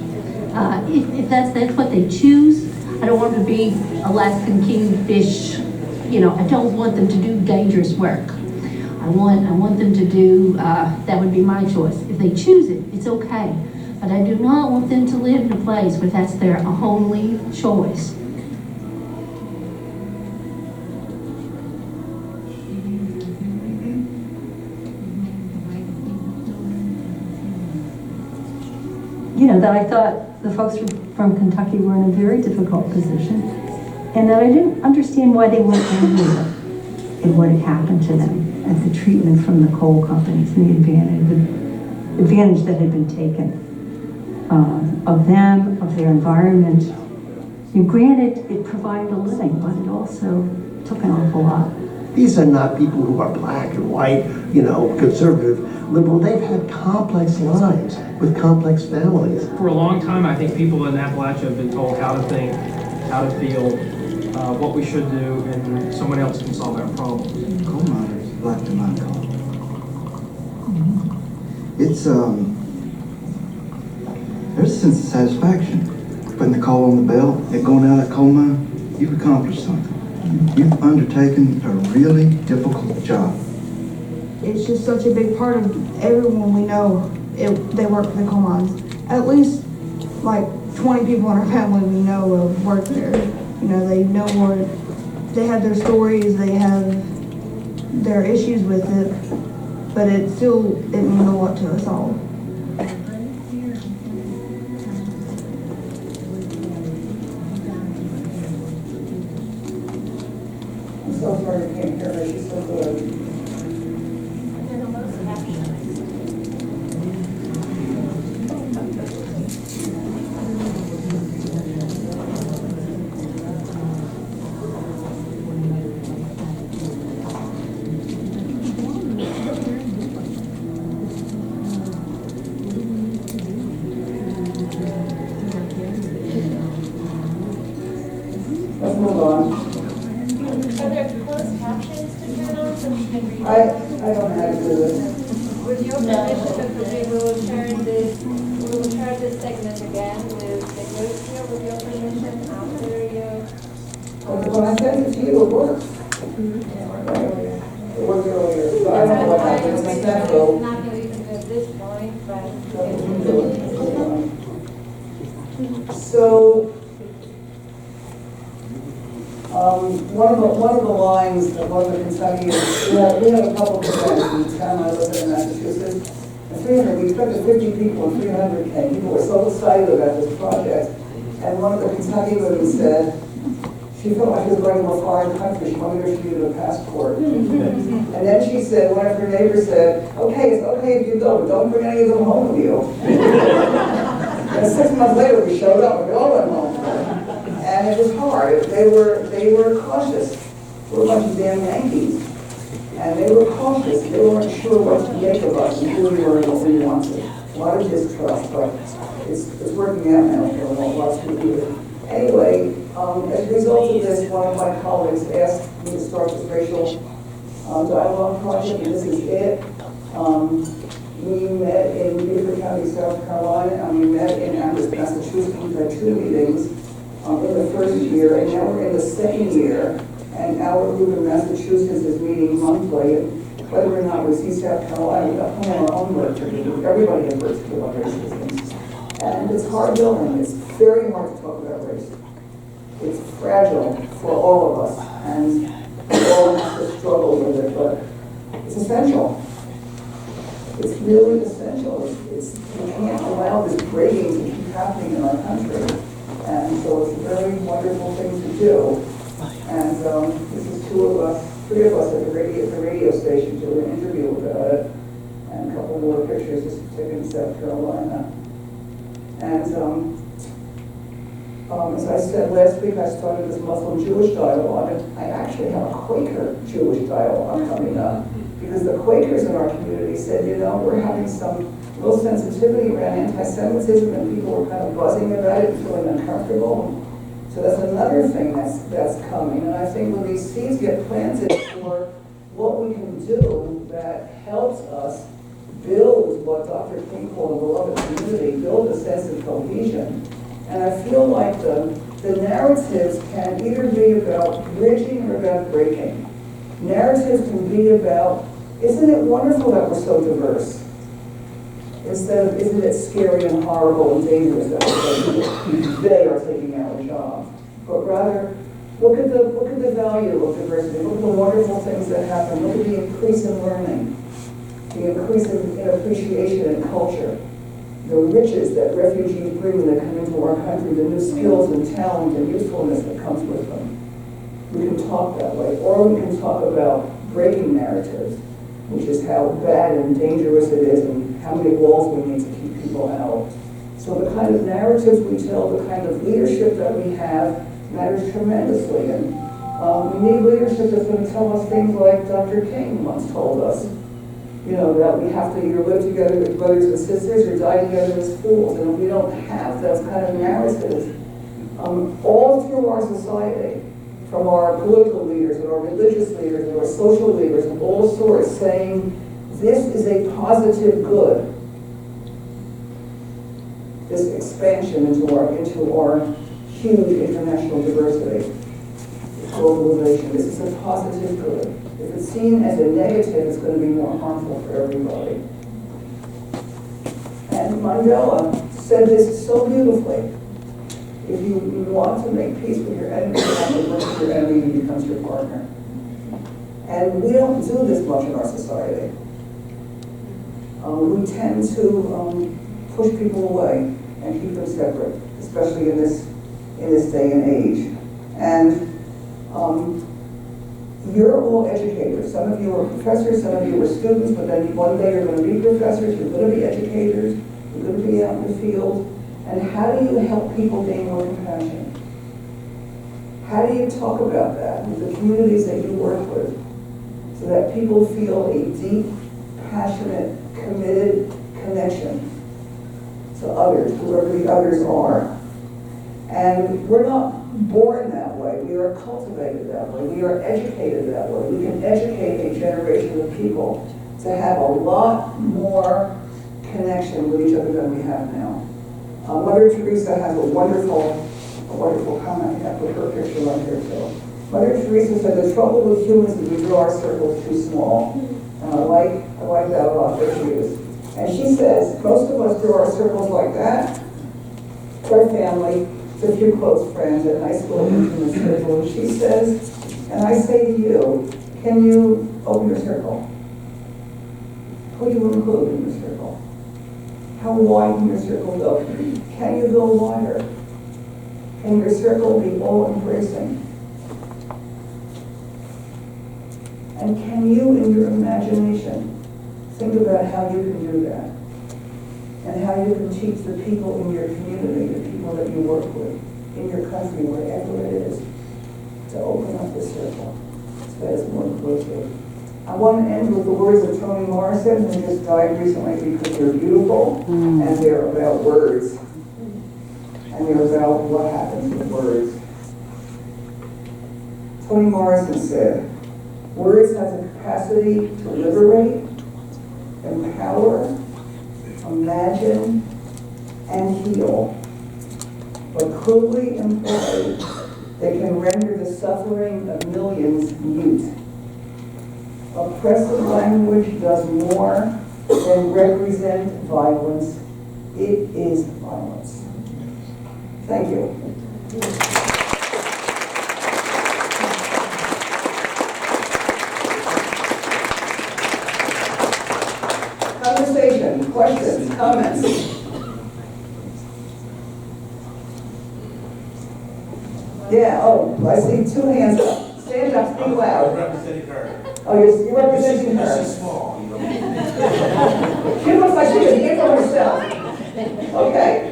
If that's what they choose, I don't want them to be Alaskan kingfish. You know, I don't want them to do dangerous work. I want them to do, that would be my choice. If they choose it, it's okay. But I do not want them to live in a place where that's their only choice. You know, that I thought the folks from Kentucky were in a very difficult position, and that I didn't understand why they weren't angry at what had happened to them, at the treatment from the coal companies and the advantage that had been taken of them, of their environment. And granted, it provided a living, but it also took an awful lot. These are not people who are black and white, you know, conservative, liberal. They've had complex lives with complex families. For a long time, I think people in Appalachia have been told how to think, how to feel, what we should do, and someone else can solve our problems. Coal miners like to mine coal. It's, there's a sense of satisfaction. Putting the coal on the belt and going out of that coal mine, you've accomplished something. You've undertaken a really difficult job. It's just such a big part of everyone we know. They work for the coal mines. At least like 20 people in our family we know have worked there. You know, they know what, they have their stories, they have their issues with it, but it means a lot to us all. I'm so sorry you can't hear her. She's so good. Let's move on. Are there closed captions to turn on so we can read? I don't know how to do this. With your permission, Dr. Green, we will share this segment again with the group here with your permission after you. When I send it to you, it works. It worked earlier, but I don't know what happened. My staff It's will. not really even at this point, but. Do it. the lines that one of the Kentuckians, we had a couple of events in town I live in Massachusetts, and 300, we expected 50 people and 300 came. People were so excited about this project. And one of the Kentucky women said, she felt like she was going to a foreign country. She wondered if she needed a passport. And then she said, one of her neighbors said, okay, it's okay if you go, but don't bring any of them home with you. And 6 months later, we showed up and we all went home. And it was hard. They were cautious. We were a bunch of damn Yankees. And they were cautious. They weren't sure what to make of us and who we were and what we wanted. A lot of distrust, but it's working out now for lots of people. Anyway, as a result of this, one of my colleagues asked me to start this racial dialogue project, and this is it. We met in Beaufort County, South Carolina, and we met in Amherst, Massachusetts. We had 2 meetings in the first year, and now we're in the second year, and our group in Massachusetts is meeting monthly. And whether or not we see South Carolina, we've got plenty of our own work to do. Everybody has work to do on racism. And it's hard going. It's very hard to talk about race. It's fragile for all of us, and we all have to struggle with it, but it's essential. It's really essential. We can't allow this breaking to keep happening in our country. And so it's a very wonderful thing to do. And this is 3 of us at the radio station doing an interview about it, and a couple more pictures just taken in South Carolina. And as I said last week, I started this Muslim-Jewish dialogue, and I actually have a Quaker-Jewish dialogue coming up, because the Quakers in our community said, you know, we're having some real sensitivity around anti-Semitism, and people were kind of buzzing about it and feeling uncomfortable. So that's another thing that's coming, and I think when these seeds get planted for what we can do that helps us build what Dr. King called a beloved community, build a sense of cohesion. And I feel like the narratives can either be about bridging or about breaking. Narratives can be about, isn't it wonderful that we're so diverse? Instead of, isn't it scary and horrible and dangerous that they are taking our jobs? But rather, look at the value of diversity. Look at the wonderful things that happen. Look at the increase in learning, the increase in appreciation and culture, the riches that refugees bring when they come into our country, the new skills and talent and usefulness that comes with them. We can talk that way, or we can talk about breaking narratives, which is how bad and dangerous it is and how many walls we need to keep people out. So the kind of narratives we tell, the kind of leadership that we have matters tremendously. And we need leadership that's going to tell us things like Dr. King once told us, you know, that we have to either live together with brothers and sisters or die together as fools. And if we don't have those kind of narratives, all through our society, from our political leaders and our religious leaders and our social leaders of all sorts, saying this is a positive good. This expansion into our huge international diversity, globalization. This is a positive good. If it's seen as a negative, it's going to be more harmful for everybody. And Mandela said this so beautifully. If you want to make peace with your enemy, you have to work with your enemy who becomes your partner. And we don't do this much in our society. We tend to push people away and keep them separate, especially in this day and age. And you're all educators. Some of you are professors, some of you are students, but then one day you're going to be professors, you're going to be educators, you're going to be out in the field. And how do you help people gain more compassion? How do you talk about that with the communities that you work with so that people feel a deep, passionate, committed connection to others, whoever the others are? And we're not born that way. We are cultivated that way. We are educated that way. We can educate a generation of people to have a lot more connection with each other than we have now. Mother Teresa has a wonderful comment. I put her picture on here too. Mother Teresa said, the trouble with humans is we draw our circles too small. And I like that a lot, there she is. And she says, most of us draw our circles like that, to our family, to a few close friends at high school, in the circle. And she says, And I say to you, can you open your circle? Who do you include in your circle? How wide can your circle go? Can you go wider? Can your circle be all-embracing? And can you, in your imagination, think about how you can do that? And how you can teach the people in your community, the people that you work with, in your country, wherever it is, to open up the circle. So that is more inclusive. I want to end with the words of Toni Morrison, who just died recently, because they're beautiful, and they're about words. And they're about what happens with words. Toni Morrison said, words have the capacity to liberate, empower, imagine, and heal. But cruelly employed, they can render the suffering of millions mute. Oppressive language does more than represent violence. It is violence. Thank you. Conversation, questions, comments? Yeah, oh, I see two hands up. Stand up, speak loud. I'm representing her. Oh, you're representing her. She's small, you know. She looks like she can handle herself. Okay.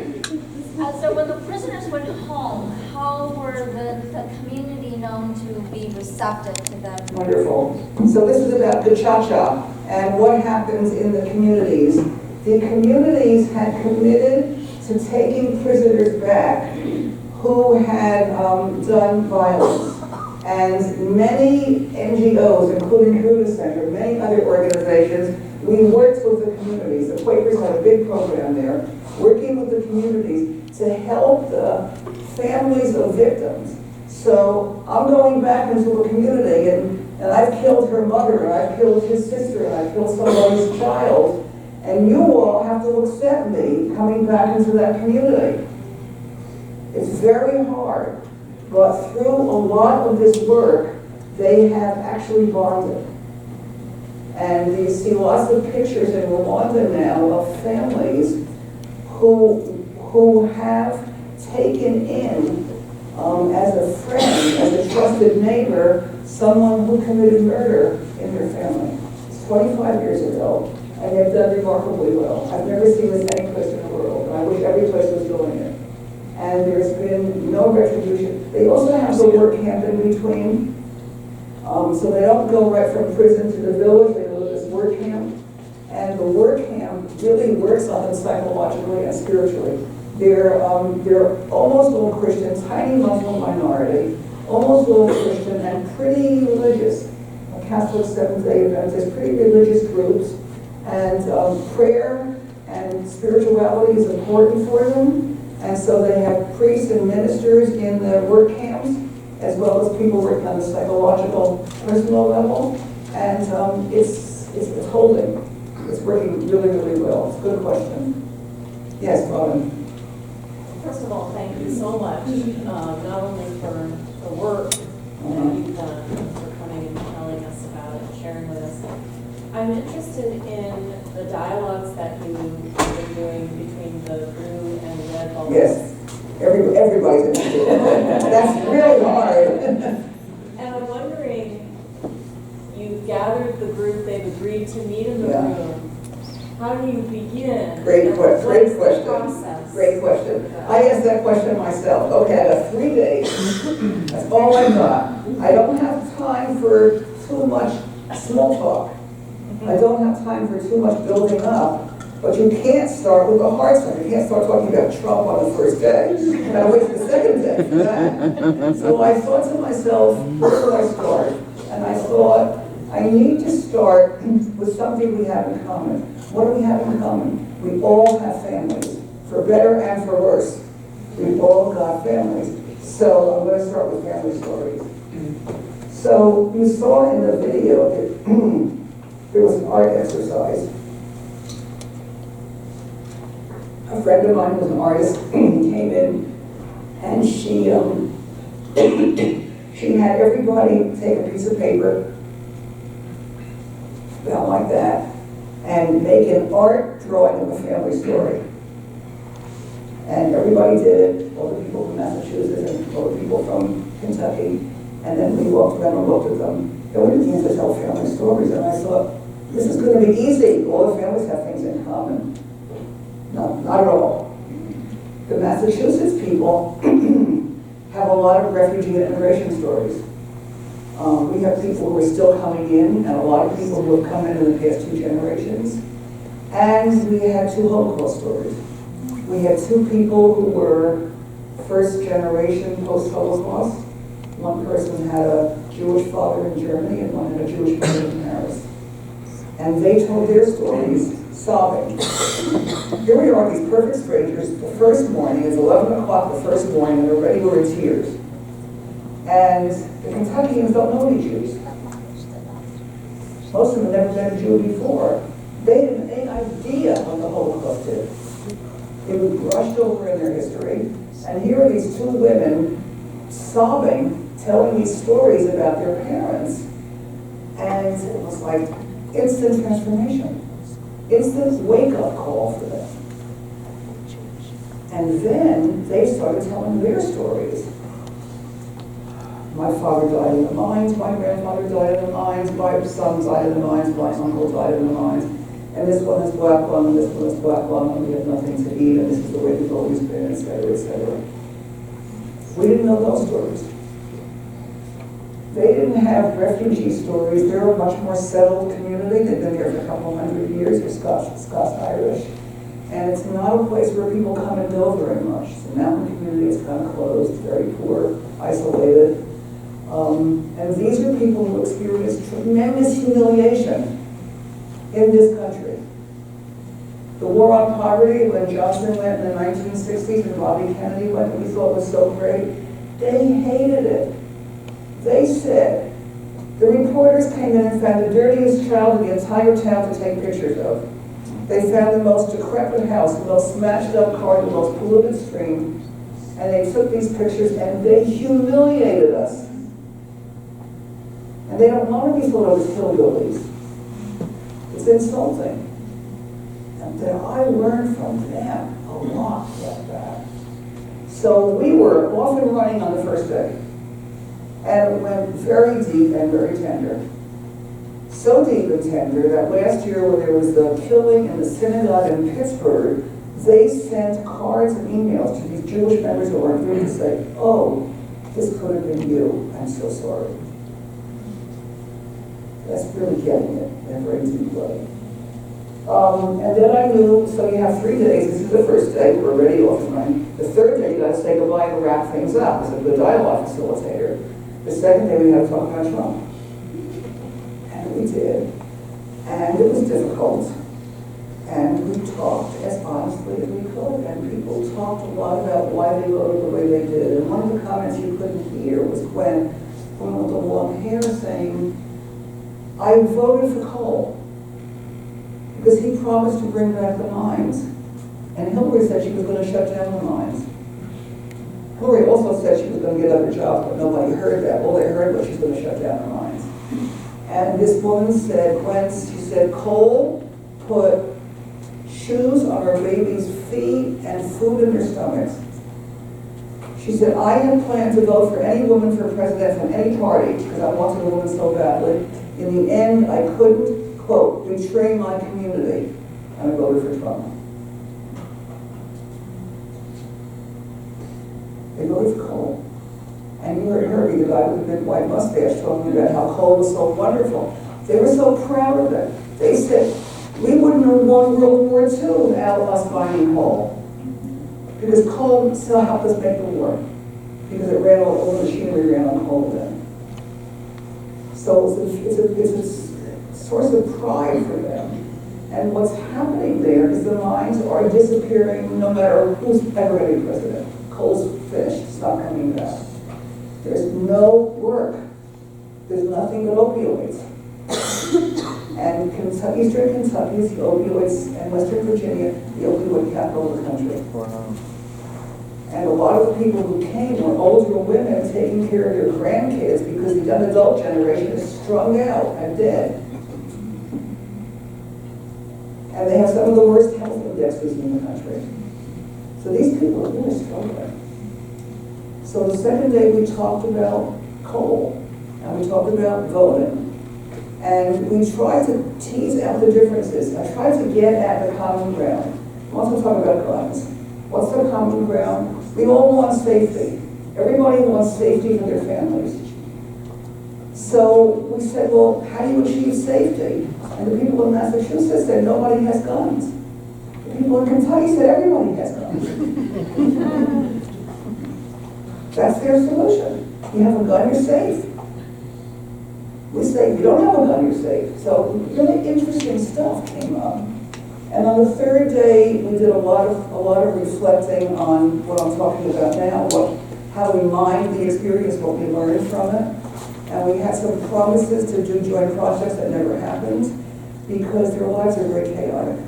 So when the prisoners went home, how were the community known to be receptive to them? Wonderful. So this is about the cha-cha and what happens in the communities. The communities had committed to taking prisoners back who had done violence. And many NGOs, including Karuna Center, many other organizations, we worked with the communities. The Quakers had a big program there, working with the communities to help the families of victims. So I'm going back into a community, and I've killed her mother, and I've killed his sister, and I've killed somebody's child, and you all have to accept me coming back into that community. It's very hard, but through a lot of this work, they have actually bonded. And you see lots of pictures in Rwanda now of families who have taken in, as a friend, as a trusted neighbor, someone who committed murder in their family. It's 25 years ago, and they've done remarkably well. I've never seen this any place in the world, and I wish every place was doing it. And there's been no retribution. They also have the work camp in between, so they don't go right from prison to the village. They go to this work camp, and the work camp really works on them psychologically and spiritually. They're almost all Christian, tiny Muslim minority, almost all Christian, and pretty religious. Catholic, Seventh-day Adventists, pretty religious groups, and prayer and spirituality is important for them. And so they have priests and ministers in the work camps, as well as people working on the psychological, personal level. And it's holding. It's working really, really well. It's a good question. Yes, Robin. First of all, thank you so much, not only for the work that you've done, for coming and telling us about it and sharing with us. I'm interested in the dialogues that you've been doing between the blue and the red bubbles. Yes, everybody's interested. That's really hard. And I'm wondering, you've gathered the group, they've agreed to meet in the room. How do you begin? Great question. Process? Great question. I asked that question myself. Okay, I got 3 days. That's all I got. I don't have time for too much small talk. I don't have time for too much building up. But you can't start with the hard stuff. You can't start talking about Trump on the first day. You gotta wait for the second day for that. So I thought to myself, where do I start? And I thought, I need to start with something we have in common. What do we have in common? We all have families, for better and for worse. We've all got families. So I'm going to start with family stories. So you saw in the video that there was an art exercise. A friend of mine who was an artist came in, and she She had everybody take a piece of paper, about like that, and make an art drawing of a family story. And everybody did it, all the people from Massachusetts and all the people from Kentucky. And then we walked around and looked at them. And we began to tell family stories. And I thought, this is going to be easy. All the families have things in common. No, not at all. The Massachusetts people have a lot of refugee and immigration stories. We have people who are still coming in, and a lot of people who have come in the past 2 generations. And we had 2 Holocaust stories. We had 2 people who were first generation post-Holocaust. One person had a Jewish father in Germany and one had a Jewish mother in Paris. And they told their stories sobbing. Here we are, these perfect strangers, the first morning, it's 11 o'clock the first morning, and already we're in tears. And the Kentuckians don't know any Jews. Most of them have never met a Jew before. They didn't have any idea what the Holocaust did. It was brushed over in their history. And here are these 2 women sobbing, telling these stories about their parents. And it was like instant transformation. Instant wake-up call for them. And then they started telling their stories. My father died in the mines, my grandfather died in the mines, my son died in the mines, my uncle died in the mines, and this one is black lung, and this one is black lung, and we have nothing to eat, and this is the way we've always been, etc., etc. We didn't know those stories. They didn't have refugee stories. They're a much more settled community. They've been here for a couple hundred years. They're Scots-Irish. And it's not a place where people come and go very much. The mountain community is kind of closed, very poor, isolated. And these are people who experienced tremendous humiliation in this country. The war on poverty, when Johnson went in the 1960s and Bobby Kennedy went, we thought was so great. They hated it. They said, the reporters came in and found the dirtiest child in the entire town to take pictures of. They found the most decrepit house, the most smashed up car, the most polluted stream, and they took these pictures and they humiliated us. And they don't want to be thought of as hillbillies. It's insulting. And then I learned from them a lot like that. So we were off and running on the first day. And it went very deep and very tender. So deep and tender that last year when there was the killing in the synagogue in Pittsburgh, they sent cards and emails to these Jewish members who weren't here to say, oh, this could have been you, I'm so sorry. That's really getting it in a very deep way. And then I knew, so you have 3 days, this is the first day, we're already off and running. The third day you gotta say goodbye and wrap things up as a good dialogue facilitator. The second day we had to talk about Trump. And we did. And it was difficult. And we talked as honestly as we could. And people talked a lot about why they voted the way they did. And one of the comments you couldn't hear was when one with the long hair saying, I voted for Cole because he promised to bring back the mines. And Hillary said she was going to shut down the mines. Hillary also said she was going to get other jobs, but nobody heard that. All they heard was she's going to shut down the mines. And this woman said, she said, Cole put shoes on our babies' feet and food in their stomachs. She said, I had planned to vote for any woman for president from any party because I wanted a woman so badly. In the end, I couldn't, quote, betray my community, and I voted for Trump. They voted for Cole. And you heard Herbie, the guy with the big white mustache, talking about how Cole was so wonderful. They were so proud of it. They said, we wouldn't have won World War II without us finding Cole. Because Cole still helped us make the war. Because it ran all the machinery ran on coal then. So it's a source of pride for them. And what's happening there is the mines are disappearing no matter who's ever going to be president. Coal's finished, it's not coming back. There's no work. There's nothing but opioids. And Kentucky, Eastern Kentucky is the opioids, and Western Virginia, the opioid capital of the country. And a lot of the people who came were older women taking care of their grandkids because the young adult generation is strung out and dead. And they have some of the worst health indexes in the country. So these people are really struggling. So the second day we talked about coal, and we talked about voting. And we tried to tease out the differences. I tried to get at the common ground. I want to talk about guns. What's the common ground? We all want safety. Everybody wants safety for their families. So we said, well, how do you achieve safety? And the people in Massachusetts said nobody has guns. The people in Kentucky said everybody has guns. That's their solution. You have a gun, you're safe. We say, if you don't have a gun, you're safe. So really interesting stuff came up. And on the third day, we did a lot of reflecting on what I'm talking about now, how we mined the experience, what we learned from it. And we had some promises to do joint projects that never happened because their lives are very chaotic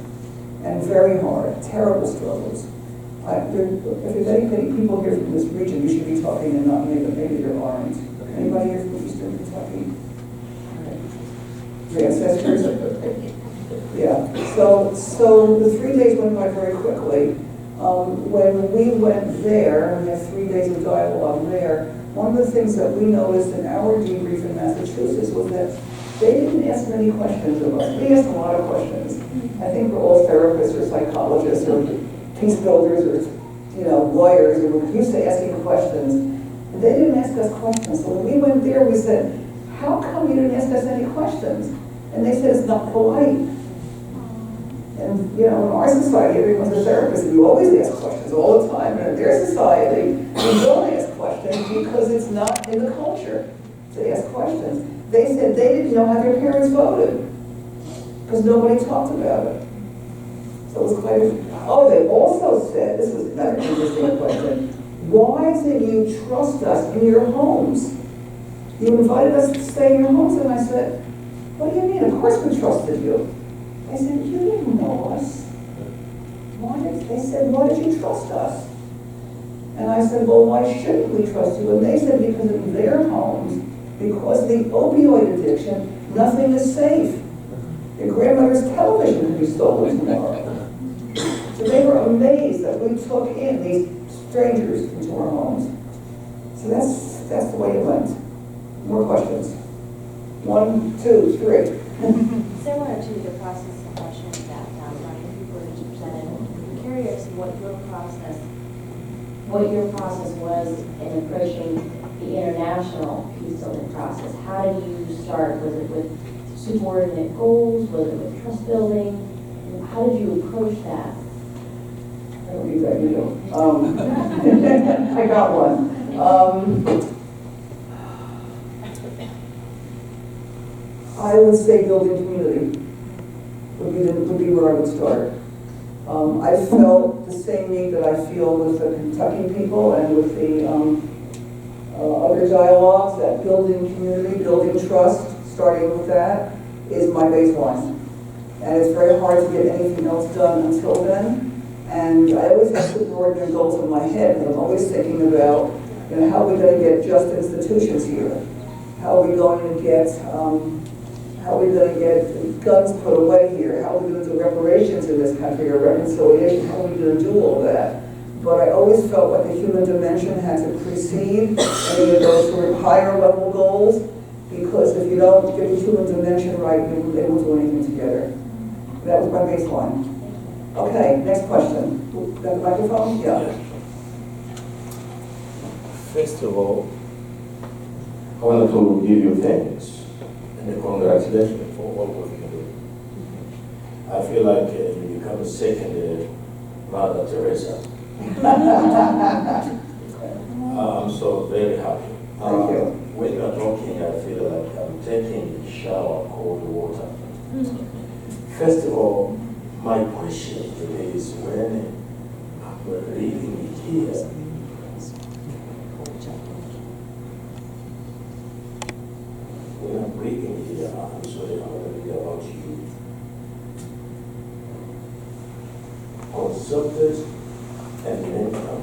and very hard, terrible struggles. If there's any people here from this region, you should be talking and not me, but maybe there aren't. Anybody here from Eastern Kentucky? Your ancestors? Yeah, so the 3 days went by very quickly. When we went there, we had 3 days of dialogue there, one of the things that we noticed in our debrief in Massachusetts was that they didn't ask many questions of us. We asked a lot of questions. I think we're all therapists or psychologists or peacebuilders or lawyers, and we're used to asking questions. And they didn't ask us questions. So when we went there, we said, how come you didn't ask us any questions? And they said, it's not polite. And, in our society, everyone's a therapist, and you always ask questions all the time. And in their society, you don't ask questions because it's not in the culture to ask questions. They said they didn't know how their parents voted because nobody talked about it. So it was quite they also said, this was another interesting question, why did you trust us in your homes? You invited us to stay in your homes, and I said, what do you mean? Of course we trusted you. I said, you didn't know us. They said, why did you trust us? And I said, well, why shouldn't we trust you? And they said, because in their homes, because of the opioid addiction, nothing is safe. Your grandmother's television could be stolen tomorrow. So they were amazed that we took in these strangers into our homes. So that's the way it went. More questions? 1, 2, 3. Similar to the process of question that Dr. Cooper just presented, I'm curious what your process was in approaching the international peace-building process. How did you start? Was it with subordinate goals? Was it with trust building? How did you approach that? I don't need that, you know. I got one. I would say building community would be where I would start. I felt the same need that I feel with the Kentucky people and with the other dialogues, that building community, building trust, starting with that, is my baseline. And it's very hard to get anything else done until then. And I always have subordinate goals in my head, and I'm always thinking about, how are we going to get just institutions here? How are we going to get guns put away here? How are we going to do reparations in this country, or reconciliation? How are we going to do all that? But I always felt like the human dimension had to precede any of those sort of higher level goals, because if you don't get the human dimension right, they won't do anything together. That was my baseline. Okay, next question. Got the microphone? Yeah. First of all, I want to give you thanks and congratulations for what we can do. I feel like you become a second Mother Teresa. I'm so very happy. Thank you. When you are talking, I feel like I'm taking a shower of cold water. First of all, my question today is when we're reading it here, when I'm reading it here, I'm sorry, I'm going to read about you. Consultants and mental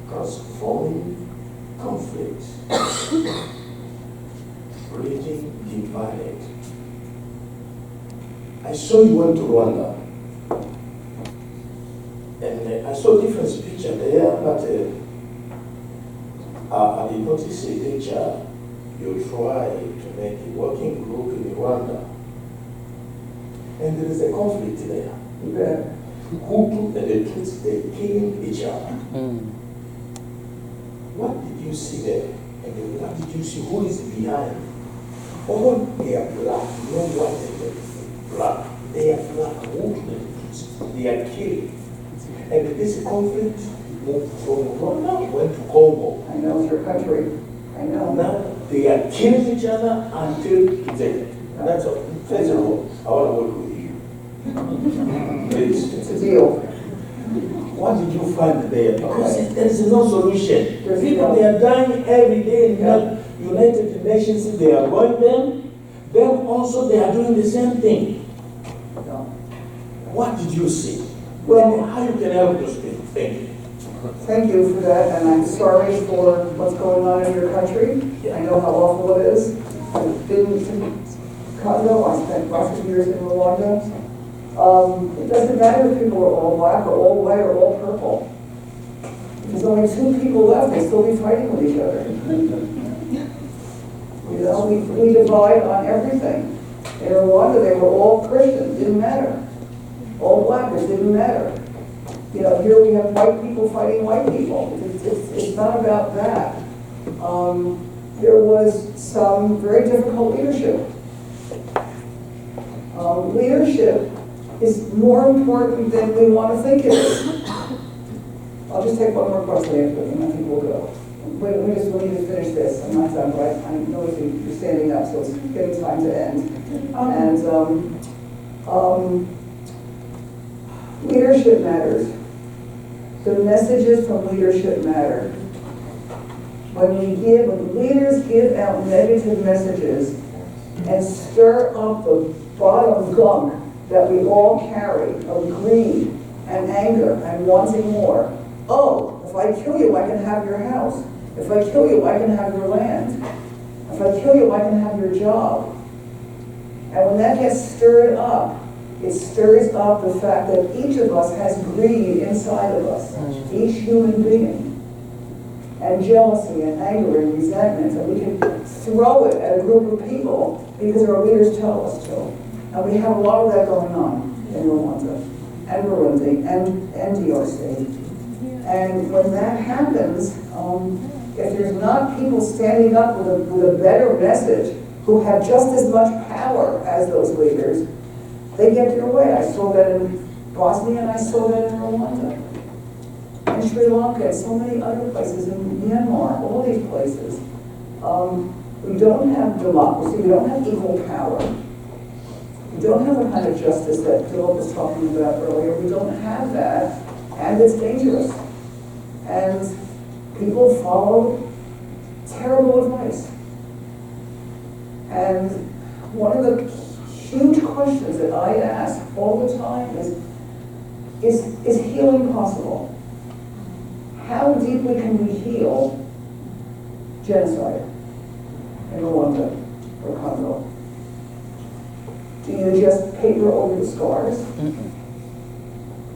transforming conflict, bridging divide. I saw you went to Rwanda, and I saw different picture there, but I did notice a picture you try to make a working group in Rwanda, and there is a conflict there. Yeah. Hutu and the Tutsi, they killing each other. What did you see there? And then what did you see? Who is behind? All they are black, no white, they are black. They are black, Hutu and the Tutsi. They are killing. And this conflict moved from Rwanda, went to Congo. I know it's your country. I know. Now they are killing each other until today. And that's all. First of all, I want to work with you. Please. It's a deal. What did you find there? Because there's no solution. There's People, no- they are dying every day in the United Nations. They are going them also they are doing the same thing. No. What did you see? Well- And how you can help those people? Thank you. Thank you for that, and I'm sorry for what's going on in your country. I know how awful it is. I've been to Congo, I spent lots of years in Rwanda. It doesn't matter if people are all black or all white or all purple. If there's only 2 people left, they still be fighting with each other. You know, we divide on everything. In Rwanda, they were all Christian, didn't matter. All black, it didn't matter. You know, here we have white people fighting white people. It's not about that. There was some very difficult leadership. Leadership is more important than we want to think it is. I'll just take one more question after, and I think we'll go. We need to finish this. I'm not done, but I know you're standing up, so it's getting time to end. And leadership matters. The messages from leadership matter. When leaders give out negative messages and stir up the bottom gunk that we all carry of greed and anger and wanting more. Oh, if I kill you, I can have your house. If I kill you, I can have your land. If I kill you, I can have your job. And when that gets stirred up, it stirs up the fact that each of us has greed inside of us, each human being, and jealousy and anger and resentment, and we can throw it at a group of people because our leaders tell us to. And we have a lot of that going on in Rwanda, and Burundi, and DRC. And when that happens, if there's not people standing up with a better message, who have just as much power as those leaders, they get their way. I saw that in Bosnia, and I saw that in Rwanda, and Sri Lanka, and so many other places, in Myanmar, all these places. We don't have democracy, we don't have equal power. We don't have the kind of justice that Philip was talking about earlier. We don't have that, and it's dangerous. And people follow terrible advice. And one of the huge questions that I ask all the time is healing possible? How deeply can we heal genocide in Rwanda or Congo? Do you just paper over the scars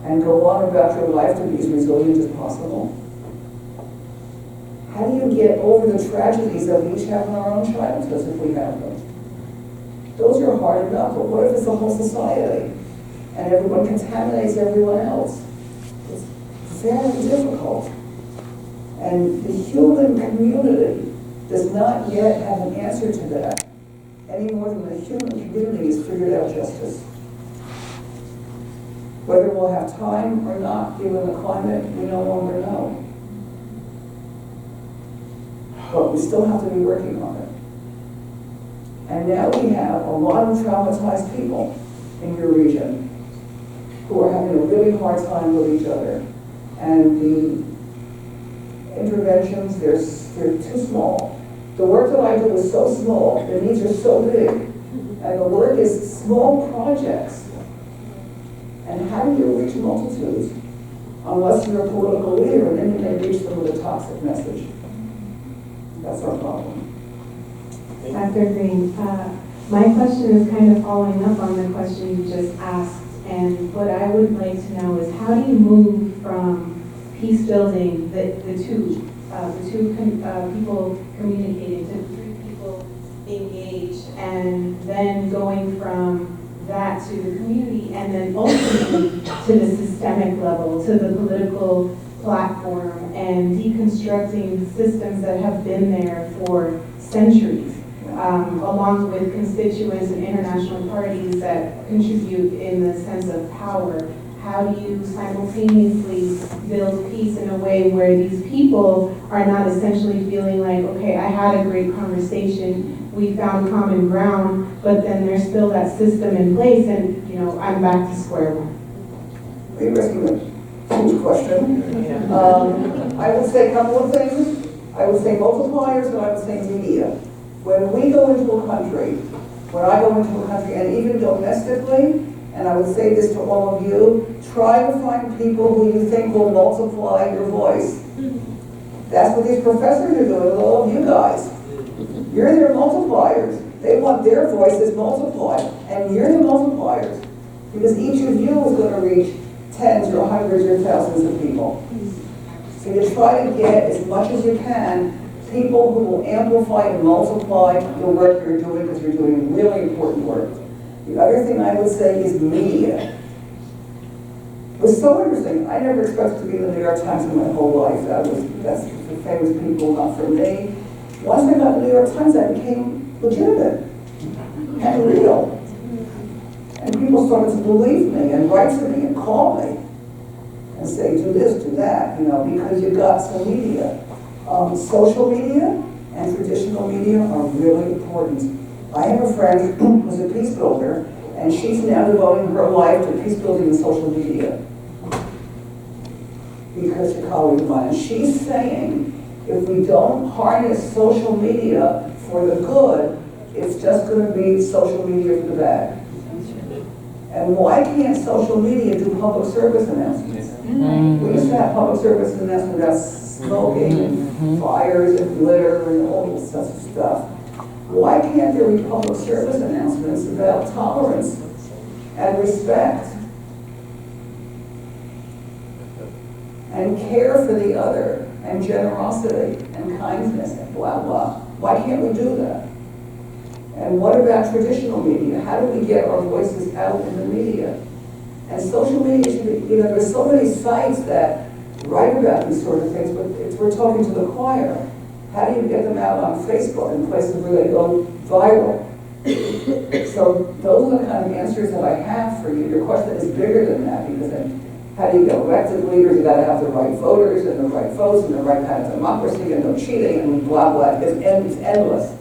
and go on about your life to be as resilient as possible? How do you get over the tragedies that we each have in our own childhoods if we have them? Those are hard enough, but what if it's the whole society and everyone contaminates everyone else? It's very difficult. And the human community does not yet have an answer to that, any more than the human community has figured out justice. Whether we'll have time or not, given the climate, we no longer know. But we still have to be working on it. And now we have a lot of traumatized people in your region who are having a really hard time with each other. And the interventions, they're too small. The work that I do is so small, the needs are so big. And the work is small projects. And how do you reach multitudes? unless you're a political leader, and then you may reach them with a toxic message. That's our problem. Dr. Green, my question is kind of following up on the question you just asked, and what I would like to know is how do you move from peace building, the two people communicating to 3 people engaged, and then going from that to the community, and then ultimately to the systemic level, to the political platform, and deconstructing systems that have been there for centuries, along with constituents and international parties that contribute in the sense of power. How do you simultaneously build peace in a way where these people are not essentially feeling like, okay, I had a great conversation, we found common ground, but then there's still that system in place and, you know, I'm back to square one. Are you asking a huge question? I would say a couple of things. I would say multipliers, and I would say media. When we go into a country, when I go into a country, and even domestically, and I would say this to all of you, try to find people who you think will multiply your voice. That's what these professors are doing with all of you guys. You're their multipliers. They want their voices multiplied, and you're the multipliers. Because each of you is going to reach tens or hundreds or thousands of people. So you try to get as much as you can people who will amplify and multiply the work you're doing, because you're doing really important work. The other thing I would say is media. It was so interesting. I never expected to be in the New York Times in my whole life. That's for famous people, not for me. Once I got in the New York Times, I became legitimate and real. And people started to believe me and write to me and call me and say, do this, do that, you know, because you've got some media. Social media and traditional media are really important. I have a friend who's a peace builder, and she's now devoting her life to peace building and social media because she's a colleague of mine. And she's saying, if we don't harness social media for the good, it's just going to be social media for the bad. And why can't social media do public service announcements? We used to have public service announcements about smoking and fires and litter and all this such stuff. Why can't there be public service announcements about tolerance and respect and care for the other and generosity and kindness and blah, blah? Why can't we do that? And what about traditional media? How do we get our voices out in the media? And social media should be, you know, there's so many sites that write about these sort of things, but we're talking to the choir. How do you get them out on Facebook and places where they go viral? So those are the kind of answers that I have for you. Your question is bigger than that, because then how do you get elected leaders? You gotta have the right voters and the right votes and the right kind of democracy and no cheating and blah, blah. It's endless.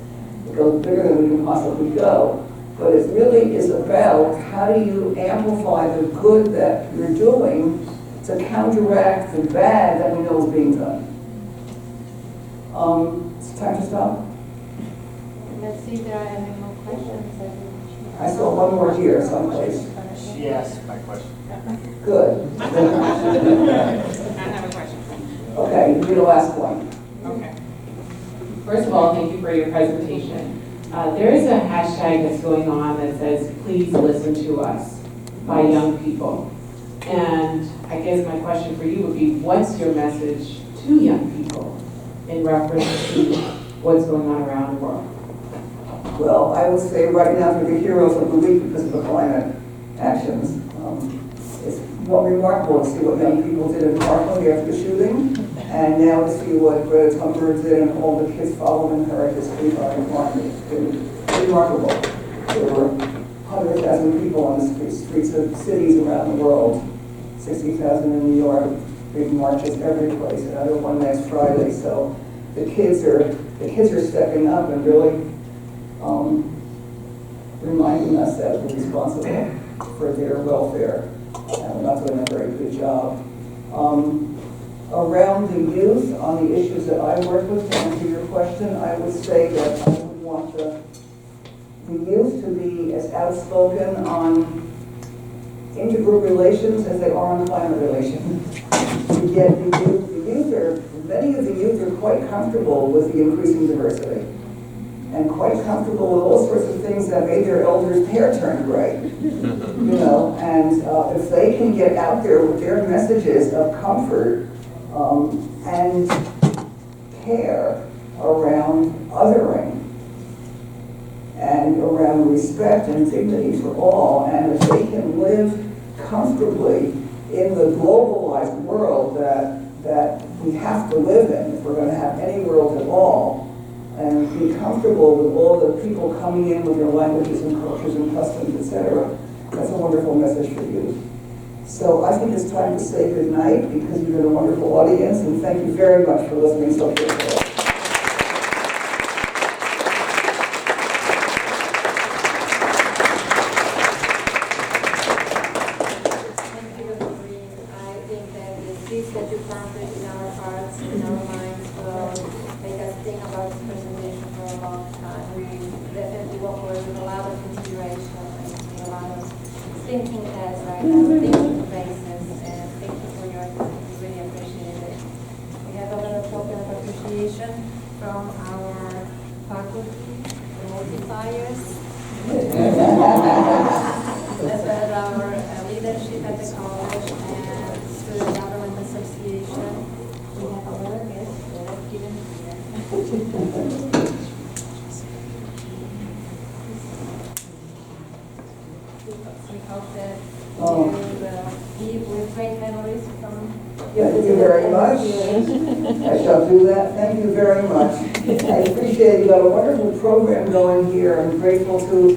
It goes bigger than we can possibly go. But it really is about how do you amplify the good that you're doing to counteract the bad that we know is being done. It's time to stop. Let's see if there are any more questions. I saw one more here someplace. She asked my question. Good. I have a question. Okay, you'll be the last one. Okay. First of all, thank you for your presentation. There is a hashtag that's going on that says, please listen to us, by young people. And I guess my question for you would be, what's your message to young people in reference to what's going on around the world? Well, I would say right now they're the heroes of the week because of the climate actions. It's remarkable to see what young people did in Parkland after the shooting, and now to see what Greta Thunberg did and all the kids following her at this regarding climate. It's been remarkable. There were 100,000 people on the streets of cities around the world, 60,000 in New York, big marches every place, another one next Friday. So the kids are stepping up and really reminding us that we're responsible for their welfare, and we're not doing a very good job. Around the youth, on the issues that I work with, to answer your question, I would say that I would want the youth to be as outspoken on intergroup relations as they are on climate relations. You get the youth are, many of the youth are quite comfortable with the increasing diversity and quite comfortable with all sorts of things that made their elders' hair turn gray. You know, and if they can get out there with their messages of comfort and care around othering and around respect and dignity for all, and if they can live comfortably in the globalized world that we have to live in if we're going to have any world at all, and be comfortable with all the people coming in with their languages and cultures and customs, etc. That's a wonderful message for you. So I think it's time to say good night because you've been a wonderful audience, and thank you very much for listening so carefully. Thank you, Dr. Green. I think that the seeds that you planted in our hearts and in our minds will make us think about this presentation for a long time. We definitely walk away with a lot of inspiration and a lot of thinking heads right now, thinking faces, and thank you for your time. We really appreciate it. We have a little token of appreciation from our faculty, the multipliers, as well as our leadership at the college and Student Government Association. We have a little gift that I've given here. We hope that you will leave with great memories from. Thank you very much. I shall do that. Thank you very much. I appreciate you got a wonderful program going here. I'm grateful to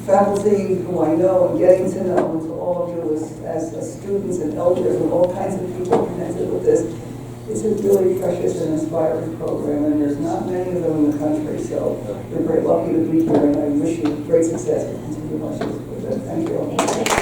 faculty who I know and getting to know, and to all of you as students and elders and all kinds of people connected with this. It's a really precious and inspiring program, and there's not many of them in the country, so you're very lucky to be here, and I wish you great success and continue much with it. Thank you.